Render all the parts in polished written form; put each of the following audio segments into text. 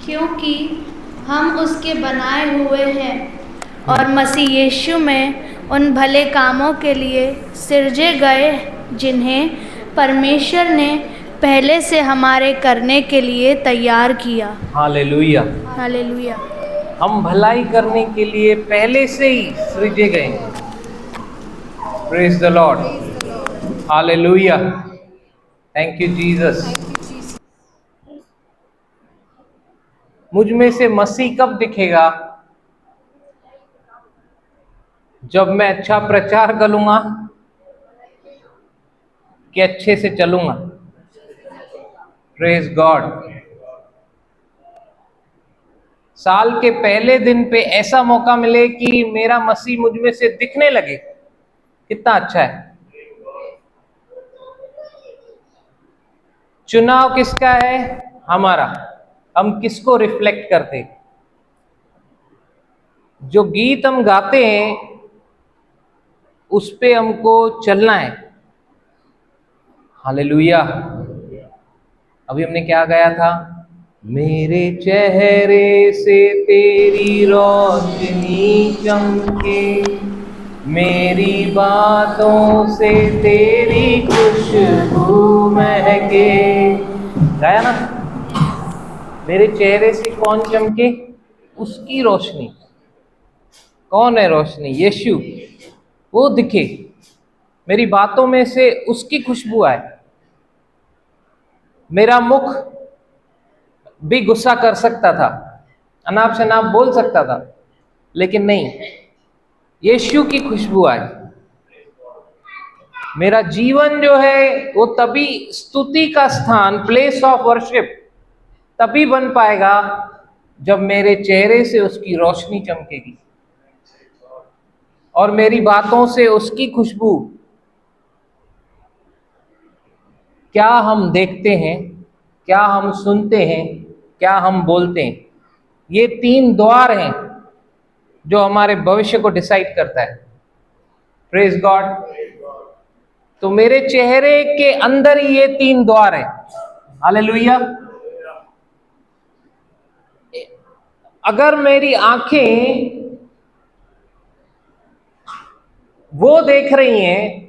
क्योंकि हम उसके बनाए हुए हैं और मसीह यीशु में उन भले कामों के लिए सृजे गए जिन्हें परमेश्वर ने पहले से हमारे करने के लिए तैयार किया। हालेलुया। हालेलुया। हम भलाई करने के लिए पहले से ही सृजे गए। Praise the Lord. Hallelujah. Thank you Jesus. मुझ में से मसीह कब दिखेगा? जब मैं अच्छा प्रचार करूंगा कि अच्छे से चलूंगा। Praise God. साल के पहले दिन पे ऐसा मौका मिले कि मेरा मसीह मुझ में से दिखने लगे, कितना अच्छा है। चुनाव किसका है? हमारा। हम किसको रिफ्लेक्ट करते? जो गीत हम गाते हैं उस पे हमको चलना है। हालेलुया। अभी हमने क्या गाया था? मेरे चेहरे से तेरी रोशनी चमके, मेरी बातों से तेरी खुशबू महके। गाया ना? मेरे चेहरे से कौन चमके? उसकी रोशनी। कौन है रोशनी? यीशु। वो दिखे। मेरी बातों में से उसकी खुशबू आए। मेरा मुख भी गुस्सा कर सकता था, अनाप शनाप बोल सकता था, लेकिन नहीं, यीशु की खुशबू आई। मेरा जीवन जो है वो तभी स्तुति का स्थान, प्लेस ऑफ वर्शिप, तभी बन पाएगा जब मेरे चेहरे से उसकी रोशनी चमकेगी और मेरी बातों से उसकी खुशबू। क्या हम देखते हैं, क्या हम सुनते हैं, क्या हम बोलते हैं, ये 3 द्वार हैं जो हमारे भविष्य को डिसाइड करता है। Praise God. तो मेरे चेहरे के अंदर ही ये 3 द्वार हैं। हालेलुया। अगर मेरी आंखें वो देख रही हैं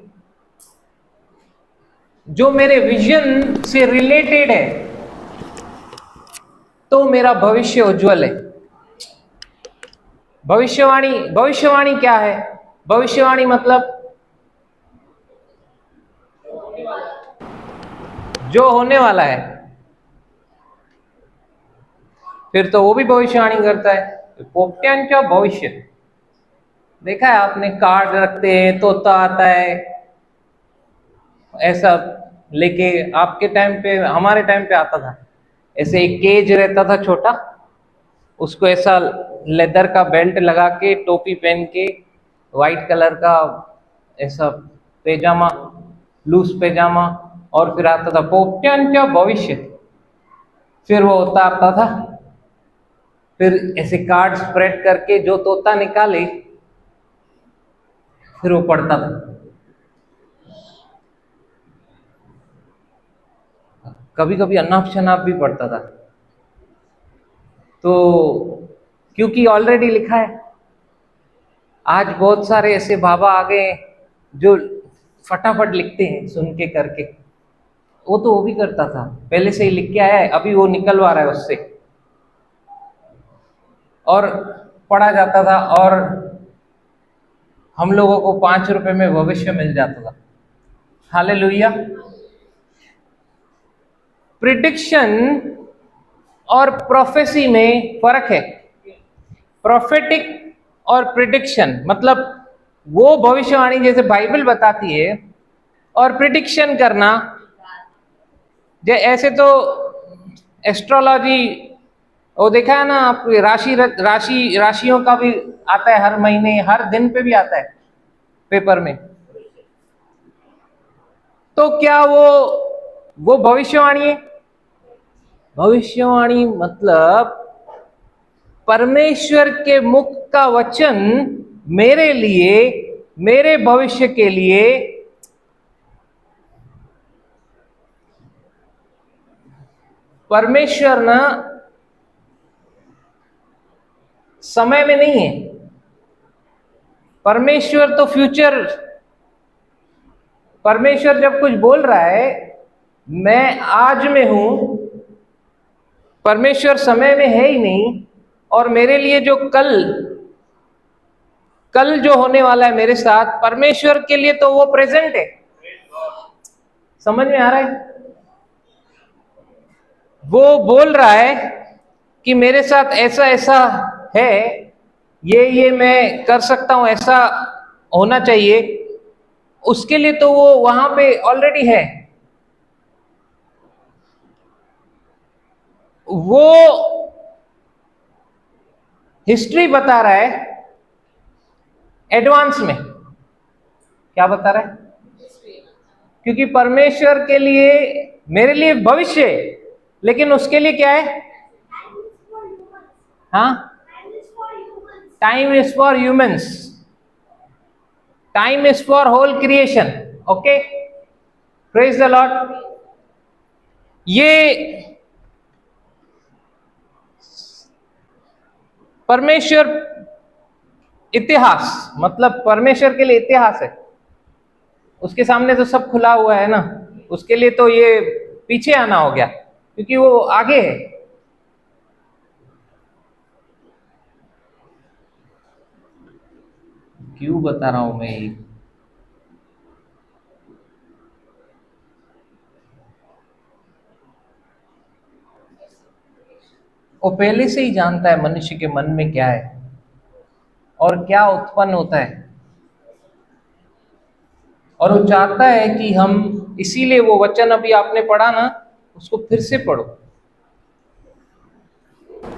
जो मेरे विजन से रिलेटेड है, तो मेरा भविष्य उज्जवल है। भविष्यवाणी, भविष्यवाणी क्या है? भविष्यवाणी मतलब जो होने वाला है। फिर तो वो भी भविष्यवाणी करता है। पोपट्यांच्या भविष्य देखा है आपने? कार्ड रखते हैं, तोता आता है ऐसा लेके। आपके टाइम पे, हमारे टाइम पे आता था ऐसे एक केज रहता था छोटा, उसको ऐसा लेदर का बेल्ट लगा के, टोपी पहन के, वाइट कलर का ऐसा पैजामा, लूज पैजामा, और फिर आता था पोपट्यांच्या भविष्य। फिर वो उतारता था, फिर ऐसे कार्ड स्प्रेड करके जो तोता निकाले फिर वो पढ़ता था। कभी कभी अनाप शनाप भी पढ़ता था, तो क्योंकि ऑलरेडी लिखा है। आज बहुत सारे ऐसे बाबा आ गए जो फटाफट लिखते हैं सुन के करके। वो तो वो भी करता था, पहले से ही लिख के आया है, अभी वो निकलवा रहा है उससे, और पढ़ा जाता था, और हम लोगों को 5 रुपए में भविष्य मिल जाता था। हालेलुया। प्रिडिक्शन और प्रोफेसी में फर्क है। प्रोफेटिक और प्रिडिक्शन मतलब वो भविष्यवाणी जैसे बाइबल बताती है, और प्रिडिक्शन करना ऐसे तो एस्ट्रोलॉजी, वो देखा है ना आप? राशियों का भी आता है, हर महीने, हर दिन पे भी आता है पेपर में। तो क्या वो भविष्यवाणी है? भविष्यवाणी मतलब परमेश्वर के मुख का वचन मेरे लिए, मेरे भविष्य के लिए परमेश्वर ना समय में नहीं है। परमेश्वर तो फ्यूचर, परमेश्वर जब कुछ बोल रहा है, मैं आज में हूं, परमेश्वर समय में है ही नहीं। और मेरे लिए जो कल जो होने वाला है मेरे साथ, परमेश्वर के लिए तो वो प्रेजेंट है। समझ में आ रहा है? वो बोल रहा है कि मेरे साथ ऐसा ऐसा है, ये मैं कर सकता हूं, ऐसा होना चाहिए, उसके लिए तो वो वहां पे ऑलरेडी है। वो हिस्ट्री बता रहा है एडवांस में। क्या बता रहा है? क्योंकि परमेश्वर के लिए, मेरे लिए भविष्य है, लेकिन उसके लिए क्या है? हाँ, time is for humans, time is for whole creation. Okay, praise the Lord. ये परमेश्वर इतिहास, मतलब परमेश्वर के लिए इतिहास है। उसके सामने तो सब खुला हुआ है ना, उसके लिए तो ये पीछे आना हो गया, क्योंकि वो आगे है। क्यों बता रहा हूं मैं ये? वो पहले से ही जानता है मनुष्य के मन में क्या है और क्या उत्पन्न होता है, और वो चाहता है कि हम, इसीलिए वो वचन अभी आपने पढ़ा ना, उसको फिर से पढ़ो।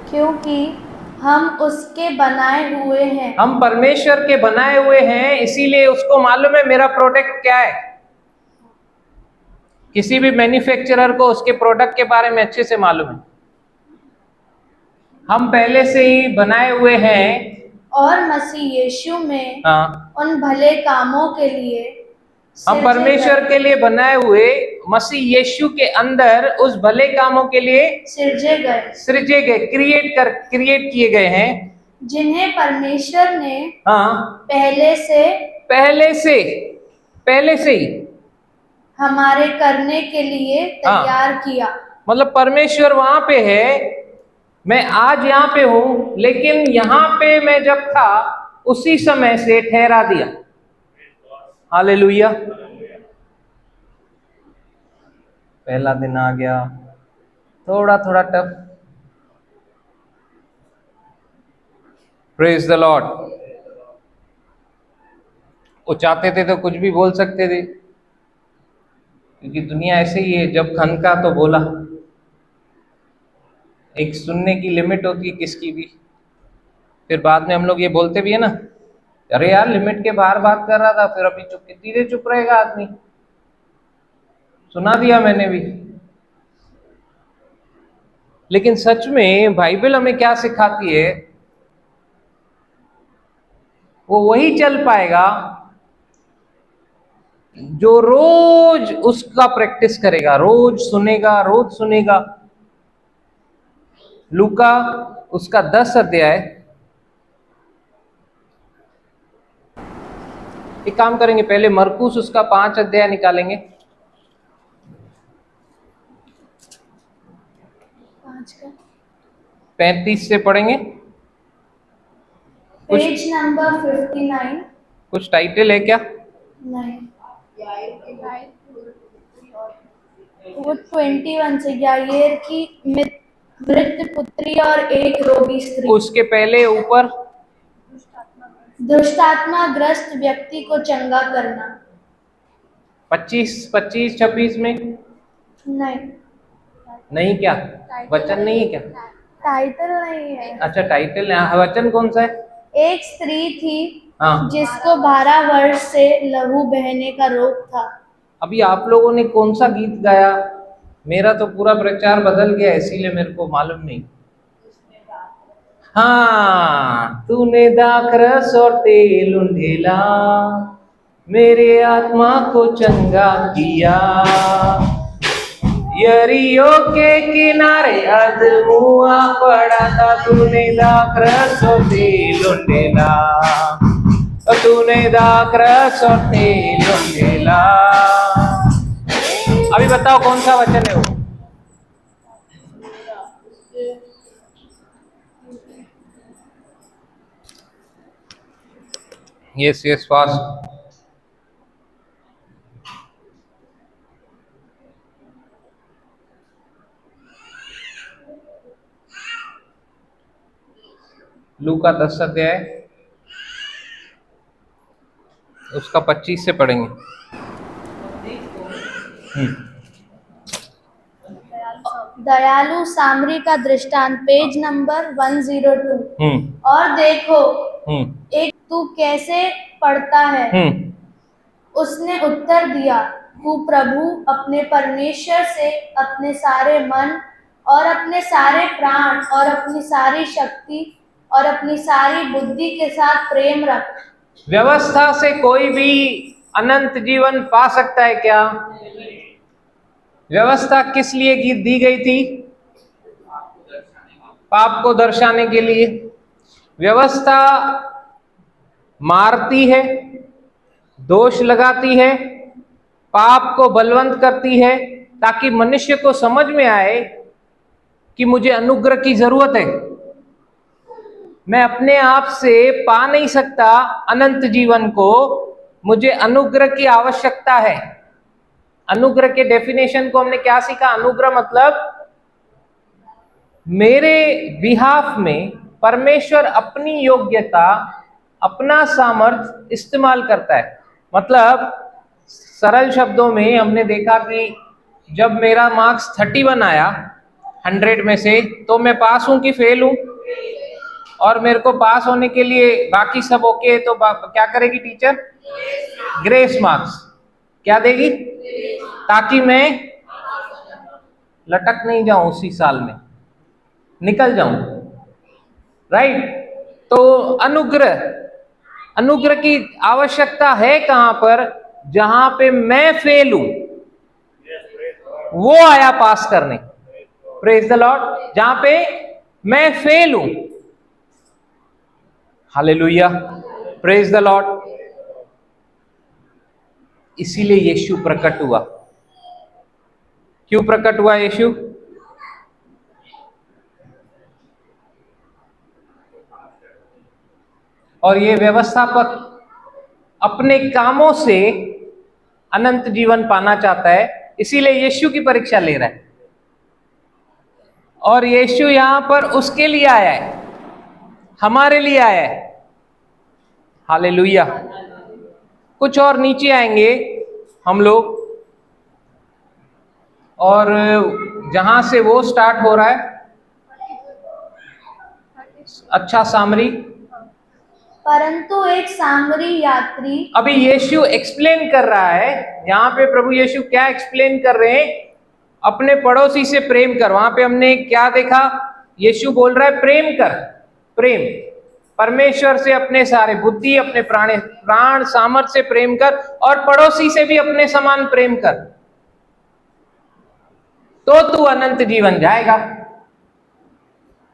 क्योंकि हम उसके बनाए हुए हैं। हम परमेश्वर के बनाए हुए हैं, इसीलिए उसको मालूम है मेरा प्रोडक्ट क्या है। किसी भी मैन्युफैक्चरर को उसके प्रोडक्ट के बारे में अच्छे से मालूम है। हम पहले से ही बनाए हुए हैं, और मसीह यीशु में हाँ, उन भले कामों के लिए हम सृजे परमेश्वर गए- के लिए बनाए हुए, मसीह यीशु के अंदर उस भले कामों के लिए सृजे गए, सृजे गए, क्रिएट किए गए हैं, जिन्हें परमेश्वर ने हाँ, पहले से ही हमारे करने के लिए तैयार किया। मतलब परमेश्वर वहां पे है, मैं आज यहाँ पे हूं, लेकिन यहाँ पे मैं जब था उसी समय से ठहरा दिया। हालेलुया। पहला दिन आ गया, थोड़ा थोड़ा टफ। Praise the Lord. वो चाहते थे तो कुछ भी बोल सकते थे, क्योंकि दुनिया ऐसे ही है, जब खनका तो बोला। एक सुनने की लिमिट होती है किसकी भी। फिर बाद में हम लोग ये बोलते भी है ना, अरे यार लिमिट के बाहर बात कर रहा था, फिर अभी चुप, कितनी देर चुप रहेगा आदमी, सुना दिया मैंने भी। लेकिन सच में बाइबल हमें क्या सिखाती है, वो वही चल पाएगा जो रोज उसका प्रैक्टिस करेगा, रोज सुनेगा। लूका उसका 10 अध्याय, एक काम करेंगे, पहले मरकुस उसका 5 अध्याय निकालेंगे। 35 से पढ़ेंगे। Page number 59। कुछ टाइटल है क्या? नहीं, वो 21 से, यायेर की मृत पुत्री और एक रोगी स्त्री। उसके पहले ऊपर दुष्टात्मा ग्रस्त व्यक्ति को चंगा करना। 25-26 में नहीं क्या वचन नहीं है क्या? टाइटल नहीं है। अच्छा, टाइटल है। वचन कौन सा है? एक स्त्री थी, हाँ, जिसको 12 वर्ष से लहू बहने का रोग था। अभी आप लोगों ने कौन सा गीत गाया? मेरा तो पूरा प्रचार बदल गया, इसीलिए मेरे को मालूम नहीं। हाँ, तूने दाखरस और तेल उंडेला, मेरे आत्मा को चंगा किया। यरियो के किनारे अदमुआ पड़ा था, तूने दाखरस सोते लुटेला, तूने दाखरस सोते लुटेला। अभी बताओ कौन सा वचन है वो? Yes yes fast. लूका 10 अध्याय उसका 25 से पढ़ेंगे। दयालु सामरी का दृष्टांत, पेज नंबर 102। और देखो एक तू कैसे पढ़ता है। उसने उत्तर दिया, तू प्रभु अपने परमेश्वर से अपने सारे मन और अपने सारे प्राण और अपनी सारी शक्ति और अपनी सारी बुद्धि के साथ प्रेम रख। व्यवस्था से कोई भी अनंत जीवन पा सकता है क्या? व्यवस्था किस लिए दी गई थी? पाप को दर्शाने के लिए। व्यवस्था मारती है, दोष लगाती है, पाप को बलवंत करती है, ताकि मनुष्य को समझ में आए कि मुझे अनुग्रह की जरूरत है। मैं अपने आप से पा नहीं सकता अनंत जीवन को, मुझे अनुग्रह की आवश्यकता है। अनुग्रह के डेफिनेशन को हमने क्या सीखा? अनुग्रह मतलब मेरे बिहाफ में परमेश्वर अपनी योग्यता, अपना सामर्थ इस्तेमाल करता है। मतलब सरल शब्दों में हमने देखा कि जब मेरा मार्क्स 31 आया 100 में से, तो मैं पास हूं कि फेल हूं? और मेरे को पास होने के लिए बाकी सब ओके है, तो क्या करेगी टीचर? ग्रेस मार्क्स क्या देगी? ताकि मैं लटक नहीं जाऊं, उसी साल में निकल जाऊं। राइट? तो अनुग्रह की आवश्यकता है कहां पर? जहां पे मैं फेल हूं, वो आया पास करने। Praise the Lord. जहां पे मैं फेल हूं, हालेलुया, प्रेज द लॉर्ड। इसीलिए यीशु प्रकट हुआ। क्यों प्रकट हुआ यीशु? और ये व्यवस्थापक अपने कामों से अनंत जीवन पाना चाहता है, इसीलिए यीशु की परीक्षा ले रहा है। और यीशु यहां पर उसके लिए आया है, हमारे लिए आया है। हालेलुया। कुछ और नीचे आएंगे हम लोग, और जहां से वो स्टार्ट हो रहा है, अच्छा सामरी। परंतु एक सामरी यात्री, अभी यीशु एक्सप्लेन कर रहा है यहां पे। प्रभु यीशु क्या एक्सप्लेन कर रहे हैं? अपने पड़ोसी से प्रेम कर। वहां पे हमने क्या देखा? यीशु बोल रहा है प्रेम कर, प्रेम परमेश्वर से अपने सारे बुद्धि, अपने प्राण सामर्थ से प्रेम कर, और पड़ोसी से भी अपने समान प्रेम कर, तो तू अनंत जीवन जाएगा।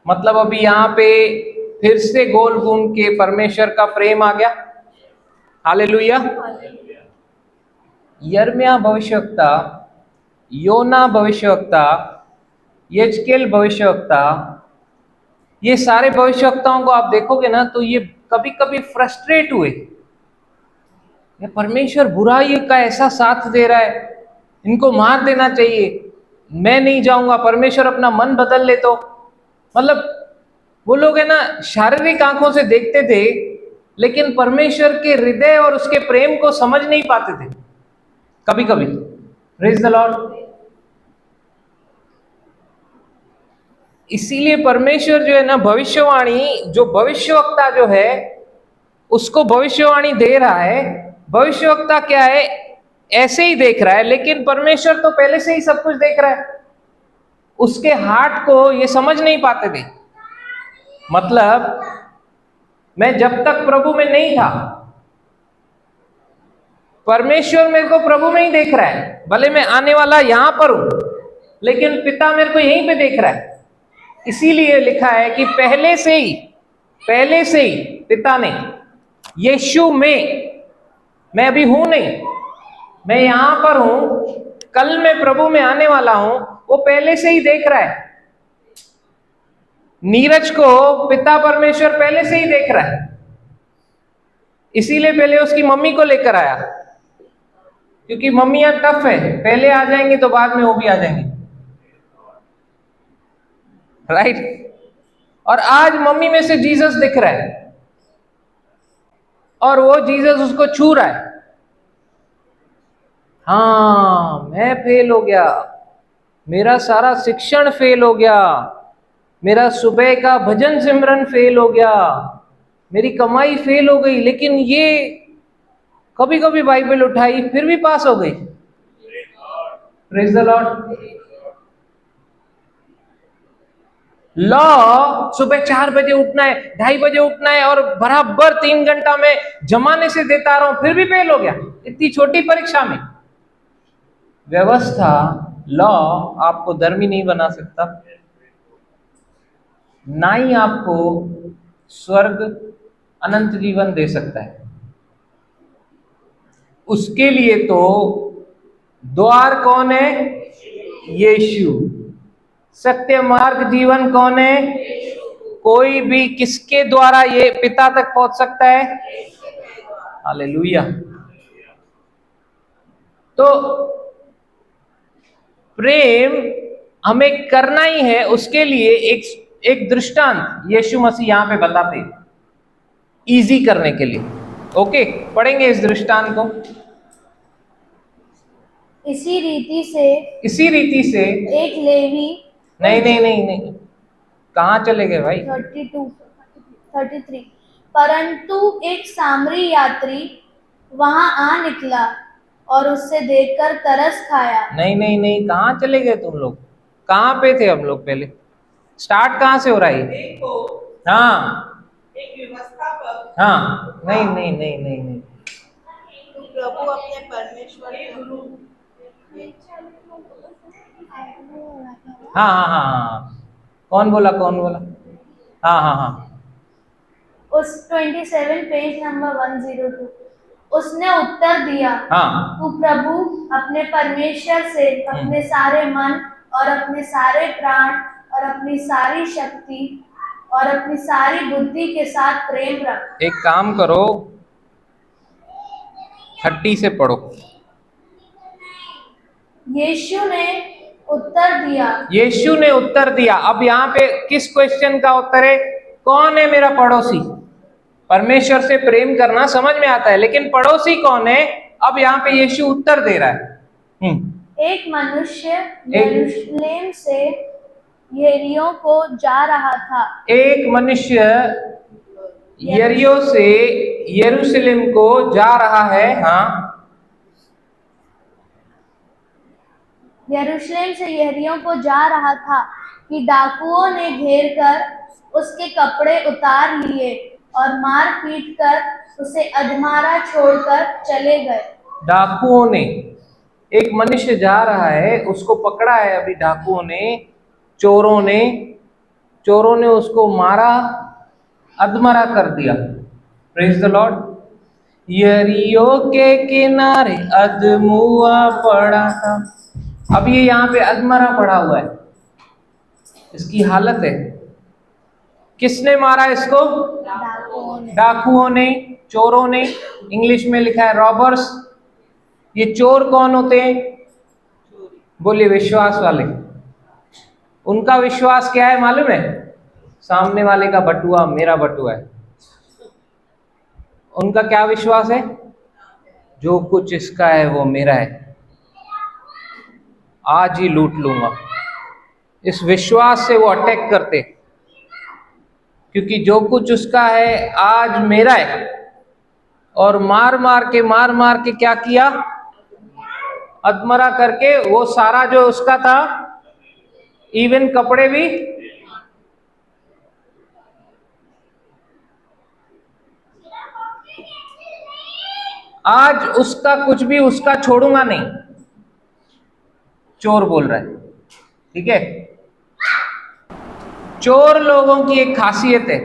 मतलब अभी यहां पे फिर से गोल घूम के परमेश्वर का प्रेम आ गया। हालेलुया। यिर्मयाह भविष्यवक्ता, योना भविष्यवक्ता, यजकेल भविष्यवक्ता, ये सारे भविष्यवक्ताओं को आप देखोगे ना, तो ये कभी कभी फ्रस्ट्रेट हुए। ये परमेश्वर बुराई का ऐसा साथ दे रहा है, इनको मार देना चाहिए, मैं नहीं जाऊंगा, परमेश्वर अपना मन बदल ले तो। मतलब वो लोग है ना, शारीरिक आंखों से देखते थे, लेकिन परमेश्वर के हृदय और उसके प्रेम को समझ नहीं पाते थे कभी कभी। Praise the Lord. इसीलिए परमेश्वर जो है ना, भविष्यवाणी, जो भविष्यवक्ता जो है उसको भविष्यवाणी दे रहा है। भविष्यवक्ता क्या है? ऐसे ही देख रहा है, लेकिन परमेश्वर तो पहले से ही सब कुछ देख रहा है। उसके हार्ट को ये समझ नहीं पाते थे। मतलब मैं जब तक प्रभु में नहीं था, परमेश्वर मेरे को प्रभु में ही देख रहा है, भले मैं आने वाला यहां पर हूं, लेकिन पिता मेरे को यहीं पे देख रहा है। इसीलिए लिखा है कि पहले से ही पिता ने यीशु में, मैं अभी हूं नहीं, मैं यहां पर हूं, कल मैं प्रभु में आने वाला हूं, वो पहले से ही देख रहा है। नीरज को पिता परमेश्वर पहले से ही देख रहा है, इसीलिए पहले उसकी मम्मी को लेकर आया, क्योंकि मम्मियां टफ है, पहले आ जाएंगी तो बाद में वो भी आ जाएंगे, राइट। और आज मम्मी में से जीसस दिख रहा है और वो जीसस उसको छू रहा है। हाँ, मैं फेल हो गया, मेरा सारा शिक्षण फेल हो गया, मेरा सुबह का भजन सिमरन फेल हो गया, मेरी कमाई फेल हो गई, लेकिन ये कभी कभी बाइबल उठाई फिर भी पास हो गई। Praise the Lord. लॉ सुबह 4 बजे उठना है, 2:30 बजे उठना है और बराबर 3 घंटा में जमाने से देता रहा हूं, फिर भी फेल हो गया इतनी छोटी परीक्षा में। व्यवस्था, लॉ आपको धर्मी नहीं बना सकता, ना ही आपको स्वर्ग अनंत जीवन दे सकता है। उसके लिए तो द्वार कौन है? यीशु। सत्य मार्ग जीवन कौन है? कोई भी किसके द्वारा ये पिता तक पहुंच सकता है? हालेलुया। तो प्रेम हमें करना ही है, उसके लिए एक दृष्टांत यीशु मसीह यहां पे बताते, इजी करने के लिए। ओके, पढ़ेंगे इस दृष्टांत को। इसी रीति से एक लेवी, नहीं, कहाँ चले गए भाई? 33, परंतु एक सामरी यात्री वहां आ निकला और उससे देखकर तरस खाया। नहीं, कहाँ चले गए तुम लोग? कहाँ पे थे हम लोग? पहले स्टार्ट कहाँ से हो रहा है? हाँ, एक व्यवस्था पर, हाँ, नहीं। तो प्रभु अपने परमेश्वर हाँ, कौन बोला? हाँ। उस 27 पेज नंबर 102, उसने उत्तर दिया, हाँ, तू प्रभु अपने परमेश्वर से अपने सारे मन और अपने सारे प्राण और अपनी सारी शक्ति और अपनी सारी बुद्धि के साथ प्रेम रख। एक काम करो, 30 से पढ़ो। यीशु ने उत्तर दिया। अब यहाँ पे किस क्वेश्चन का उत्तर है? कौन है मेरा पड़ोसी? परमेश्वर से प्रेम करना समझ में आता है, लेकिन पड़ोसी कौन है? अब यहाँ पे यीशु उत्तर दे रहा है। एक मनुष्य यरूशलेम से यरीहो को जा रहा था। एक मनुष्य यरीहो से यरूशलेम को जा रहा है। हाँ, यरूशलेम से यरीहो को जा रहा था कि डाकुओं ने घेर कर उसके कपड़े उतार लिए और मार पीट कर उसे अधमरा छोड़कर चले गए। डाकुओं ने, एक मनुष्य जा रहा है, उसको पकड़ा है अभी डाकुओं ने, चोरों ने उसको मारा, अधमरा कर दिया। Praise the Lord. यरीहो के किनारे अधमुआ पड़ा था। अब ये यहाँ पे अधमरा पड़ा हुआ है, इसकी हालत है। किसने मारा इसको? डाकुओं ने, चोरों ने। इंग्लिश में लिखा है रॉबर्स। ये चोर कौन होते हैं? बोलिए, विश्वास वाले। उनका विश्वास क्या है मालूम है? सामने वाले का बटुआ मेरा बटुआ है। उनका क्या विश्वास है? जो कुछ इसका है वो मेरा है, आज ही लूट लूंगा। इस विश्वास से वो अटैक करते, क्योंकि जो कुछ उसका है आज मेरा है। और मार मार के क्या किया? अधमरा करके वो सारा जो उसका था, इवन कपड़े भी। आज उसका कुछ भी उसका छोड़ूंगा नहीं, चोर बोल रहा है। ठीक है। चोर लोगों की एक खासियत है,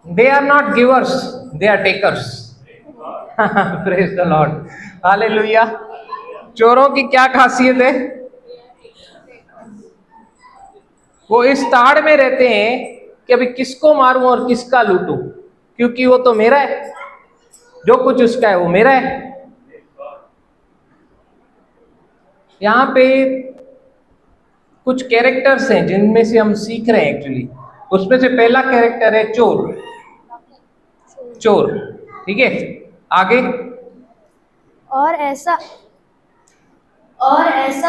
they are not givers, they are takers. Praise the Lord, hallelujah. चोरों की क्या खासियत है? वो इस ताड़ में रहते हैं कि अभी किसको मारूं और किसका लूटूं, क्योंकि वो तो मेरा है, जो कुछ उसका है वो मेरा है। यहां पे कुछ कैरेक्टर्स हैं जिनमें से हम सीख रहे हैं एक्चुअली। उसमें से पहला कैरेक्टर है चोर। चोर, ठीक है। आगे, और ऐसा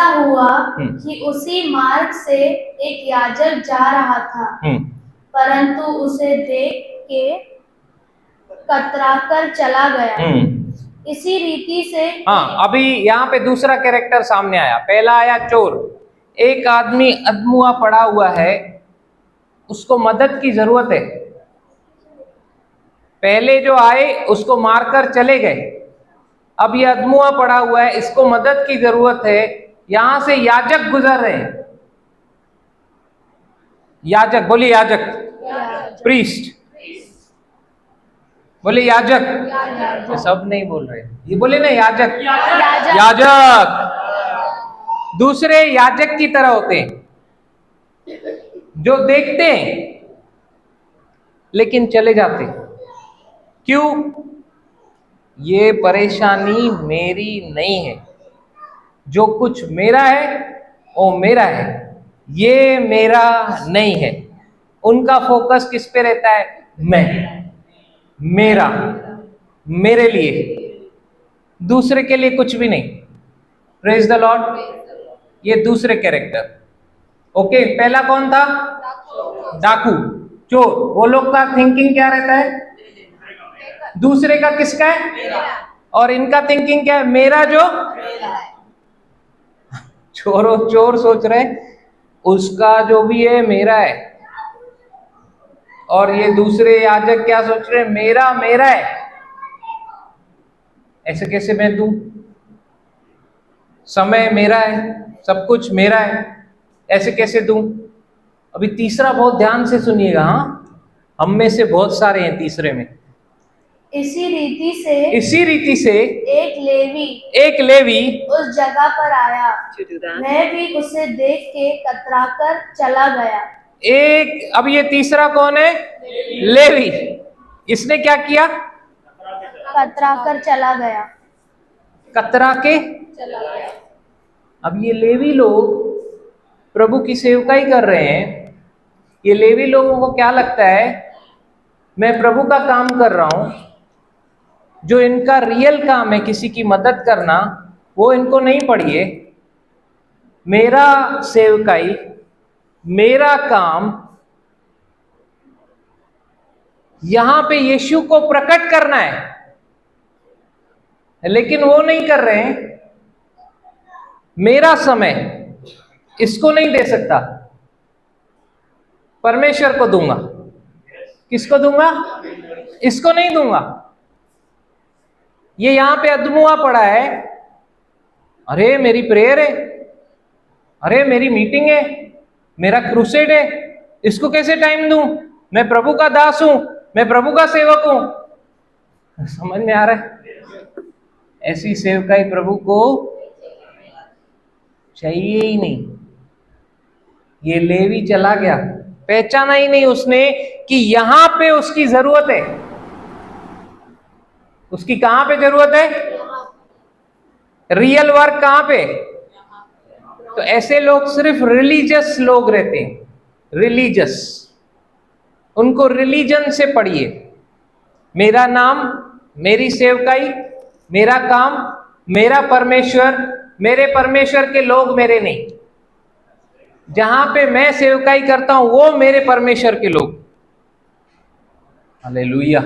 हुआ कि उसी मार्ग से एक याजक जा रहा था, परंतु उसे देख के कतराकर चला गया। इसी रीति से हाँ, अभी यहाँ पे दूसरा कैरेक्टर सामने आया। पहला आया चोर, एक आदमी अधमुआ पड़ा हुआ है, उसको मदद की जरूरत है। पहले जो आए उसको मारकर चले गए, अब ये अधमुआ पड़ा हुआ है, इसको मदद की जरूरत है। यहां से याजक गुजर रहे हैं। याजक, बोलिए याजक, प्रीस्ट, बोले याजक। सब नहीं बोल रहे, ये बोले ना याजक, याजक। दूसरे याजक की तरह होते हैं जो देखते हैं लेकिन चले जाते। क्यों? ये परेशानी मेरी नहीं है, जो कुछ मेरा है वो मेरा है, ये मेरा नहीं है। उनका फोकस किस पे रहता है? मैं, मेरा, मेरे लिए, दूसरे के लिए कुछ भी नहीं। Praise the Lord. ये दूसरे कैरेक्टर। ओके, पहला कौन था? डाकू, चोर। वो लोग का थिंकिंग क्या रहता है? दूसरे का किसका है? और इनका थिंकिंग क्या है? मेरा जो चोर सोच रहे उसका जो भी है मेरा है, और ये दूसरे याजक क्या सोच रहे? मेरा मेरा है। ऐसे कैसे मैं दूं? समय मेरा है, सब कुछ मेरा है, ऐसे कैसे दूं? अभी तीसरा बहुत ध्यान से सुनिएगा। हाँ, हम में से बहुत सारे हैं तीसरे में। इसी रीति से एक लेवी उस जगह पर आया, मैं भी उसे देख के कतराकर चला गया। एक, अब ये तीसरा कौन है? लेवी। इसने क्या किया? कतराकर चला गया। कतरा के चला गया। अब ये लेवी लोग प्रभु की सेवकाई कर रहे हैं। ये लेवी लोगों को क्या लगता है? मैं प्रभु का काम कर रहा हूं। जो इनका रियल काम है, किसी की मदद करना, वो इनको नहीं पड़ी है। मेरा सेवकाई, मेरा काम यहां पे यीशु को प्रकट करना है, लेकिन वो नहीं कर रहे हैं। मेरा समय इसको नहीं दे सकता, परमेश्वर को दूंगा। किसको दूंगा? इसको नहीं दूंगा। ये यहां पे अधमुआ पड़ा है। अरे मेरी प्रेयर है, अरे मेरी मीटिंग है, मेरा क्रूसेड है, इसको कैसे टाइम दूं? मैं प्रभु का दास हूं, मैं प्रभु का सेवक हूं। समझ में आ रहा है? ऐसी सेवकाई प्रभु को चाहिए ही नहीं। ये लेवी चला गया, पहचाना ही नहीं उसने कि यहां पे उसकी जरूरत है। उसकी कहां पे जरूरत है? रियल वर्क कहां पे? तो ऐसे लोग सिर्फ रिलीजियस लोग रहते हैं, रिलीजियस। उनको रिलीजन से पढ़िए। मेरा नाम, मेरी सेवकाई, मेरा काम, मेरा परमेश्वर, मेरे परमेश्वर के लोग मेरे नहीं। जहां पे मैं सेवकाई करता हूं वो मेरे परमेश्वर के लोग। हालेलुया।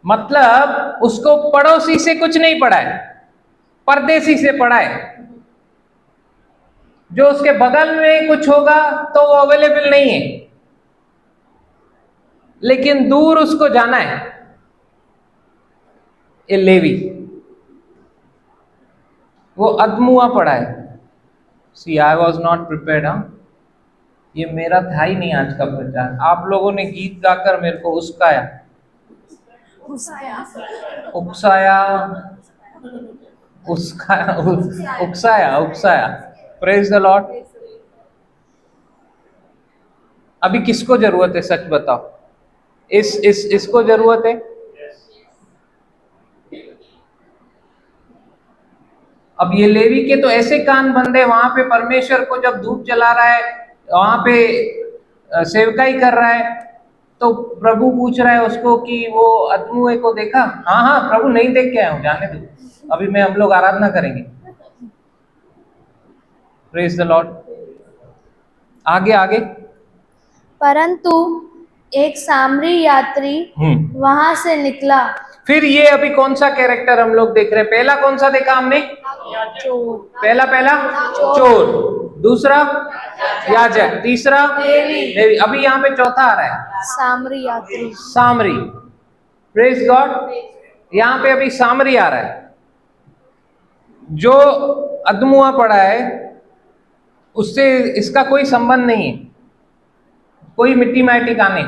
मतलब उसको पड़ोसी से कुछ नहीं पड़ा है, परदेसी से पड़ा है। जो उसके बगल में कुछ होगा तो वो अवेलेबल नहीं है, लेकिन दूर उसको जाना है। ये लेवी, वो अधमुआ पड़ा है। सी आई वॉज नॉट प्रिपेयर्ड। हाँ, ये मेरा था ही नहीं आज का प्रचार। आप लोगों ने गीत गाकर मेरे को उकसाया, उकसाया, उकसाया, उकसाया। Praise the Lord. अभी किसको जरूरत है, सच बताओ? इसको जरूरत है? अब ये लेवी के तो ऐसे कान बंद है, वहां पे परमेश्वर को जब धूप जला रहा है, वहां पे सेवकाई कर रहा है, तो प्रभु पूछ रहा है उसको कि वो अदमुए को देखा? हाँ हाँ प्रभु, नहीं देख के आया हूं, जाने दो, अभी मैं हम लोग आराधना करेंगे। Praise the Lord. आगे आगे। परंतु एक सामरी यात्री वहां से निकला। फिर ये अभी कौन सा कैरेक्टर हम लोग देख रहे हैं? पहला कौन सा देखा हमने? पहला चोर, दूसरा याजक, तीसरा लेवी। अभी यहाँ पे चौथा आ रहा है सामरी यात्री। सामरी। Praise God. यहाँ पे अभी सामरी आ रहा है। जो अदमुआ पड़ा है उससे इसका कोई संबंध नहीं है, कोई मिट्टी माटी का नहीं।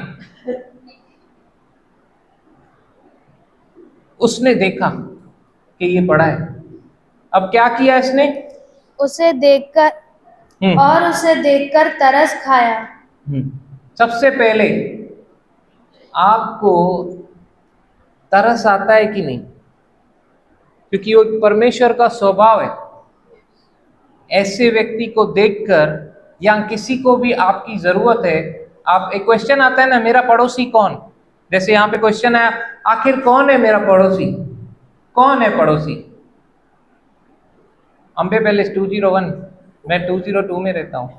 उसने देखा कि ये पड़ा है। अब क्या किया इसने? उसे देखकर तरस खाया। सबसे पहले आपको तरस आता है कि नहीं? क्योंकि वो परमेश्वर का स्वभाव है। ऐसे व्यक्ति को देखकर, या किसी को भी आपकी जरूरत है, आप एक क्वेश्चन आता है ना, मेरा पड़ोसी कौन? जैसे यहाँ पे क्वेश्चन आया, आखिर कौन है मेरा पड़ोसी? कौन है पड़ोसी? अम्बे पैलेस 201, मैं 202 में रहता हूँ।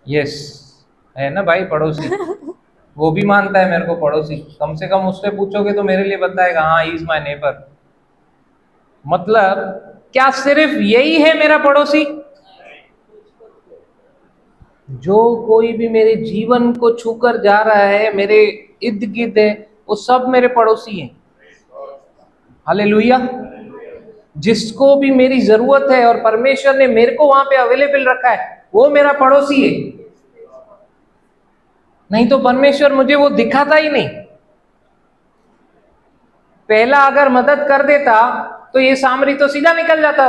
यस, है ना भाई पड़ोसी। वो भी मानता है मेरे को पड़ोसी। कम से कम उससे पूछोगे तो मेरे लिए बताएगा, हाँ ही इज माय नेबर। मतलब क्या सिर्फ यही है मेरा पड़ोसी? जो कोई भी मेरे जीवन को छूकर जा रहा है, मेरे इर्द गिर्द है, वो सब मेरे पड़ोसी हैं। हालेलुया। जिसको भी मेरी जरूरत है और परमेश्वर ने मेरे को वहां पे अवेलेबल रखा है, वो मेरा पड़ोसी है। नहीं तो परमेश्वर मुझे वो दिखाता ही नहीं। पहला अगर मदद कर देता तो ये सामरी तो सीधा निकल जाता,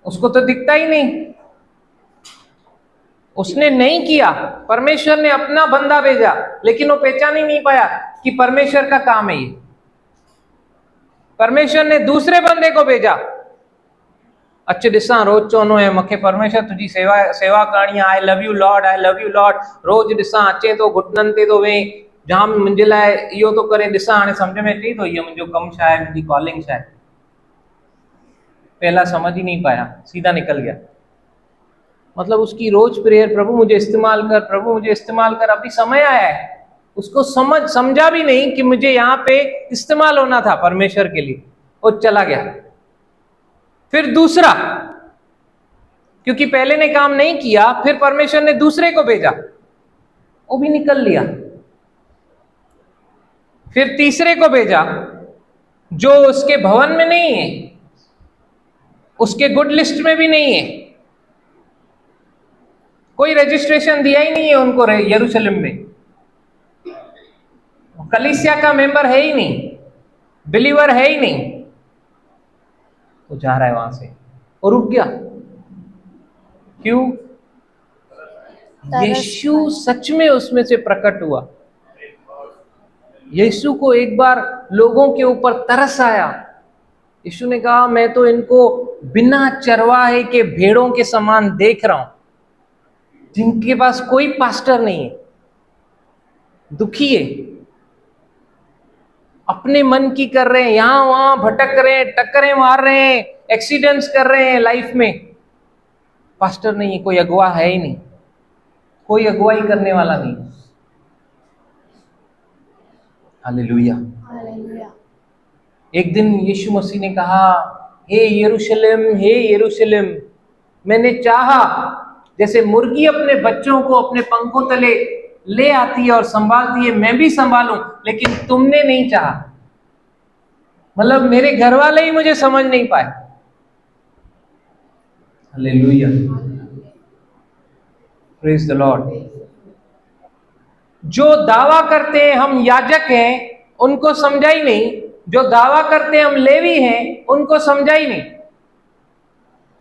उसको तो दिखता ही नहीं। उसने नहीं किया, परमेश्वर ने अपना बंदा भेजा, लेकिन वो पहचान ही नहीं पाया कि परमेश्वर का काम है ये। परमेश्वर ने दूसरे बंदे को भेजा। अच्छे दिसा रोज चोनो है मखे परमेश्वर तुझी सेवा करणी, I love you Lord, I love you Lord. रोज दिसा अचे तो घुटननि ते तो वे, जाम मुंहिंजे लाइ इहो तो करे, ॾिसां हाणे सम्झ में अचे थो इहो मुंहिंजो कमु छा आहे, मुंहिंजी कॉलिंग छा आहे। पहला समझ ही नहीं पाया, सीधा निकल गया। मतलब उसकी रोज प्रेयर, प्रभु मुझे इस्तेमाल कर, प्रभु मुझे इस्तेमाल कर। अभी समय आया है, उसको समझा भी नहीं कि मुझे यहाँ पे इस्तेमाल होना था परमेश्वर के लिए, और चला गया। फिर दूसरा, क्योंकि पहले ने काम नहीं किया, फिर परमेश्वर ने दूसरे को भेजा, वो भी निकल लिया। फिर तीसरे को भेजा जो उसके भवन में नहीं है, उसके गुड लिस्ट में भी नहीं है, कोई रजिस्ट्रेशन दिया ही नहीं है उनको यरूशलेम में, कलीसिया का मेंबर है ही नहीं, बिलीवर है ही नहीं। वो जा रहा है वहां से और रुक गया। क्यों? यीशु सच में उसमें से प्रकट हुआ। यीशु को एक बार लोगों के ऊपर तरस आया। यीशु ने कहा, मैं तो इनको बिना चरवाहे के भेड़ों के समान देख रहा हूं, जिनके पास कोई पास्टर नहीं है, दुखी है, अपने मन की कर रहे हैं, यहां वहां भटक रहे हैं, टक्करें मार रहे हैं, एक्सीडेंट्स कर रहे हैं लाइफ में। पास्टर नहीं है, कोई अगुवा है ही नहीं, कोई अगुवाई करने वाला नहीं। हालेलुया। हालेलुया। एक दिन यीशु मसीह ने कहा, हे यरूशलेम, हे यरूशलेम, मैंने चाहा जैसे मुर्गी अपने बच्चों को अपने पंखों तले ले आती है और संभालती है, मैं भी संभालूं, लेकिन तुमने नहीं चाहा। मतलब मेरे घर वाले ही मुझे समझ नहीं पाए। Hallelujah, praise the Lord. जो दावा करते हैं हम याजक हैं उनको समझा ही नहीं, जो दावा करते हैं हम लेवी हैं उनको समझा ही नहीं।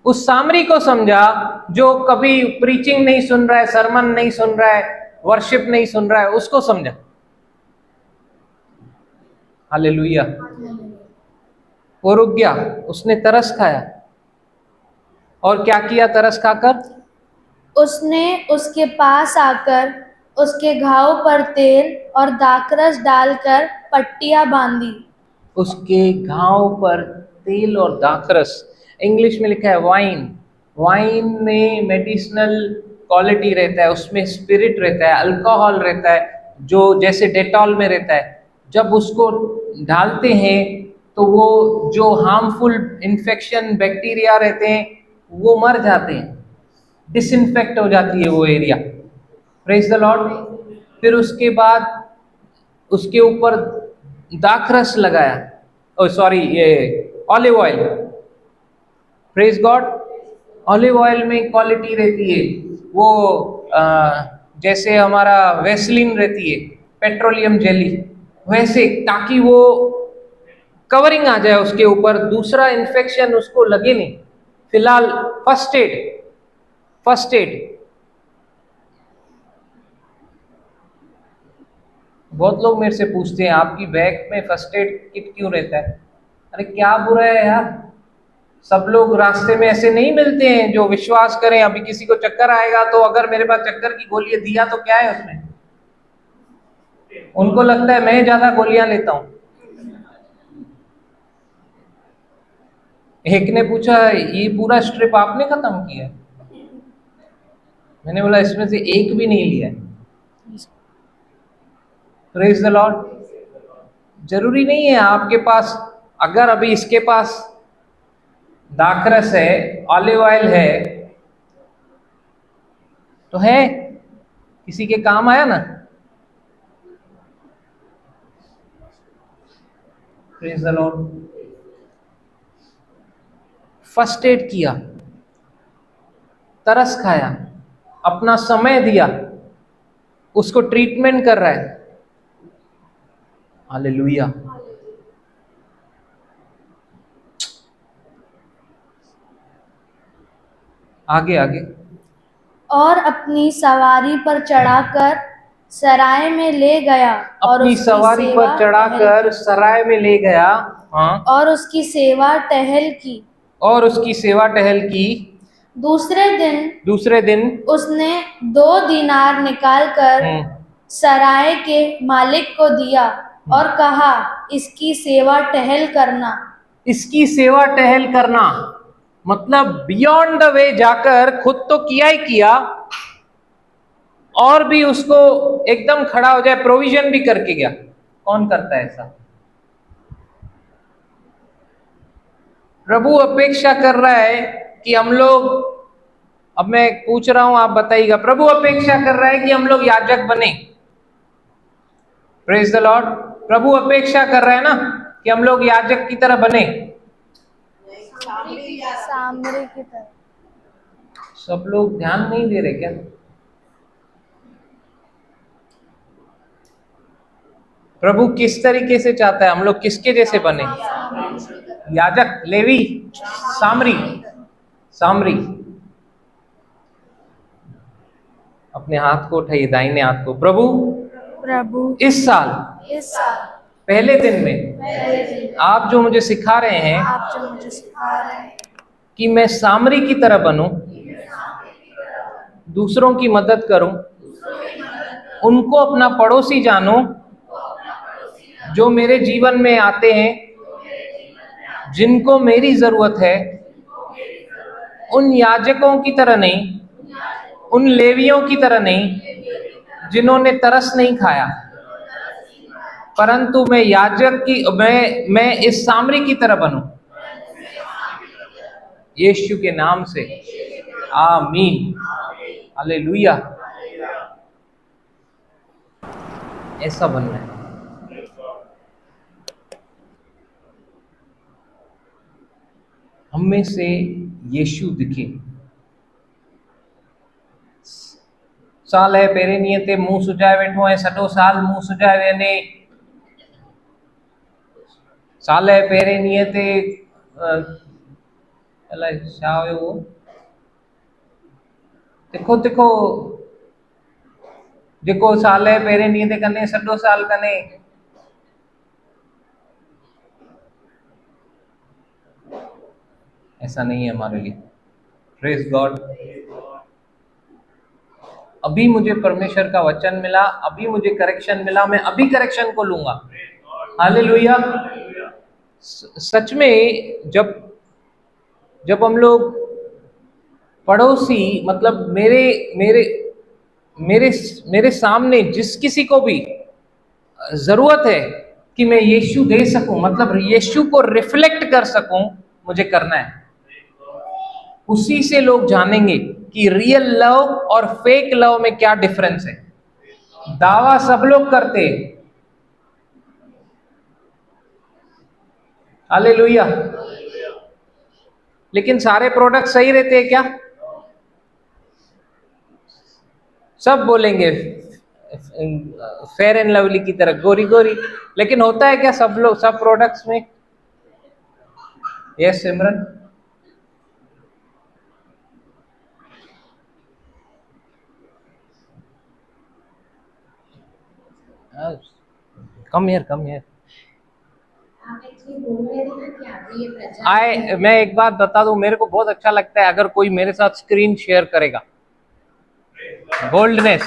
उस सामरी को समझा जो कभी प्रीचिंग नहीं सुन रहा है, सरमन नहीं सुन रहा है, वर्शिप नहीं सुन रहा है, उसको समझा। हालेलुया। वो रुक गया, उसने तरस खाया। और क्या किया तरस खाकर? उसने उसके पास आकर उसके घाव पर तेल और दाखरस डालकर पट्टियां बांधी। उसके घाव पर तेल और दाखरस, इंग्लिश में लिखा है वाइन। वाइन में मेडिसिनल क्वालिटी रहता है, उसमें स्पिरिट रहता है, अल्कोहल रहता है, जो जैसे डेटॉल में रहता है। जब उसको डालते हैं तो वो जो हार्मफुल इन्फेक्शन बैक्टीरिया रहते हैं वो मर जाते हैं, डिसइंफेक्ट हो जाती है वो एरिया। Praise the Lord. फिर उसके बाद उसके ऊपर दाखरस लगाया, ओ सॉरी, ये olive oil. Praise God. Olive oil में क्वालिटी रहती है वो, जैसे हमारा वेसलिन रहती है, पेट्रोलियम जेली, वैसे, ताकि वो कवरिंग आ जाए उसके ऊपर, दूसरा इन्फेक्शन उसको लगे नहीं। फिलहाल फर्स्ट एड, फर्स्ट एड। बहुत लोग मेरे से पूछते हैं आपकी बैग में फर्स्ट एड किट क्यों रहता है? अरे क्या बुरा है यार, सब लोग रास्ते में ऐसे नहीं मिलते हैं जो विश्वास करें। अभी किसी को चक्कर आएगा तो अगर मेरे पास चक्कर की गोलियां दिया तो क्या है उसमें? उनको लगता है मैं ज्यादा गोलियां लेता हूं। एक ने पूछा ये पूरा स्ट्रिप आपने खत्म किया? मैंने बोला इसमें से एक भी नहीं लिया। Praise the Lord. जरूरी नहीं है आपके पास, अगर अभी इसके पास दाखरस है, ऑलिव ऑयल है, तो है, किसी के काम आया ना। Praise the Lord. First aid किया, तरस खाया, अपना समय दिया, उसको ट्रीटमेंट कर रहा है। हालेलुया। आगे आगे। और अपनी सवारी पर चढ़ाकर सराय में ले गया और अपनी उसकी सवारी सेवा पर चढ़ाकर टहल की। सराय में ले गया। हाँ। और उसकी सेवा टहल की। और उसकी सेवा टहल की। दूसरे दिन उसने 2 दीनार निकालकर सराय के मालिक को दिया और कहा, इसकी सेवा टहल करना। इसकी सेवा टहल करना मतलब बियॉन्ड द वे जाकर खुद तो किया ही किया, और भी उसको एकदम खड़ा हो जाए, प्रोविजन भी करके गया। कौन करता है ऐसा? प्रभु अपेक्षा कर रहा है कि हम लोग, अब मैं पूछ रहा हूं आप बताइएगा, प्रभु अपेक्षा कर रहा है कि हम लोग याजक बने। Praise the Lord. प्रभु अपेक्षा कर रहा है ना कि हम लोग याजक की तरह बने। सामरी की तरह। सब लोग ध्यान नहीं दे रहे क्या? प्रभु किस तरीके से चाहता है हम लोग किसके जैसे बने? याजक, लेवी, सामरी। सामरी। अपने हाथ को उठाइए, दाहिने हाथ को। प्रभु इस साल पहले दिन में आप जो मुझे सिखा रहे हैं कि मैं सामरी की तरह बनूं, दूसरों की मदद करूं, उनको अपना पड़ोसी जानूं जो मेरे जीवन में आते हैं, जिनको मेरी जरूरत है। उन याजकों की तरह नहीं, उन लेवियों की तरह नहीं जिन्होंने तरस नहीं खाया, परंतु मैं याजक की, मैं इस सामरी की तरह बनूं। यीशु के नाम से आमीन। हालेलुया। ऐसा बनना है। हम में से यीशु दिखे, साल है पेरे नहीं ते मुंह सुजाए वेठो है सॼो साल मुंह सुजाए वेंदे साल है पेरे नहीं ते अलाए छा हुयो उहो तिखो तिखो जेको साल है पेरे ॾींहं ते कने सॼो साल कने ऐसा नहीं है हमारे लिए। Praise God. अभी मुझे परमेश्वर का वचन मिला, अभी मुझे करेक्शन मिला, मैं अभी करेक्शन को लूंगा। हालेलुया। सच में जब जब हम लोग पड़ोसी मतलब मेरे मेरे मेरे मेरे सामने जिस किसी को भी जरूरत है कि मैं यीशु दे सकूं, मतलब यीशु को रिफ्लेक्ट कर सकूं, मुझे करना है। उसी से लोग जानेंगे कि रियल लव और फेक लव में क्या डिफरेंस है। दावा सब लोग करते हैं, हालेलुया, लेकिन सारे प्रोडक्ट सही रहते हैं क्या? सब बोलेंगे फेयर एंड लवली की तरह गोरी गोरी, लेकिन होता है क्या सब लोग सब प्रोडक्ट्स में? Yes Simran. कम हियर मैं एक बात बता दूं, मेरे को बहुत अच्छा लगता है अगर कोई मेरे साथ स्क्रीन शेयर करेगा। बोल्डनेस।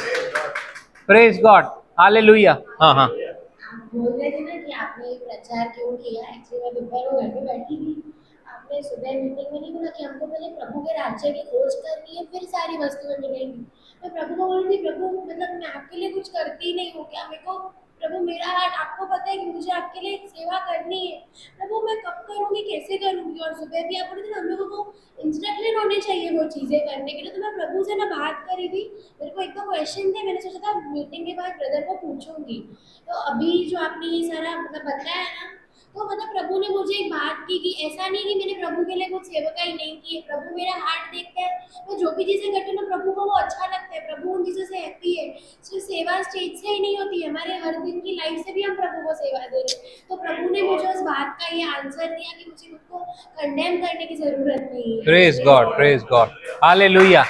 Praise God. हालेलुया। हाँ हाँ आप बोल रहे थे ना कि आपने प्रचार क्यों किया। एक्चुअली मैं दोपहर को घर पे बैठी थी, आपने सुबह मीटिंग में नहीं बोला कि हमको पहले प्रभु के राज्य की खोज करनी है फिर सारी वस्तुएं मिलेंगी। मैं प्रभु को बोल रही थी, प्रभु मतलब मैं आपके लिए कुछ करती ही नहीं हूँ क्या? मेरे को प्रभु मेरा हार्ट आपको पता है कि मुझे आपके लिए सेवा करनी है, प्रभु मैं कब करूँगी, कैसे करूँगी? और सुबह भी आप बोल रहे थे ना हम लोगों को इंस्ट्रक्शन होने चाहिए वो चीज़ें करने के लिए। तो मैं प्रभु से ना बात करी थी, मेरे को एक दो क्वेश्चन थे, मैंने सोचा था मीटिंग के बाद ब्रदर को पूछूंगी। तो अभी जो आपने ये सारा मतलब बताया ना, तो मतलब प्रभु ने मुझे एक बात की कि ऐसा नहीं कि मैंने प्रभु के लिए कुछ सेवकाई नहीं की है, प्रभु मेरा हार्ट देखता है, मैं जो भी चीज़ें करती हूँ ना प्रभु को वो अच्छा लगता है, प्रभु उन चीज़ों से हैप्पी है। सिर्फ सेवा स्टेज से ही नहीं होती, हमारे हर दिन की लाइफ से भी हम प्रभु को सेवा दे रहे हैं। तो प्रभु ने मुझे उस बात का ये आंसर दिया कि मुझे खुद को कंडेम करने की जरूरत नहीं है। Praise God, praise God, hallelujah.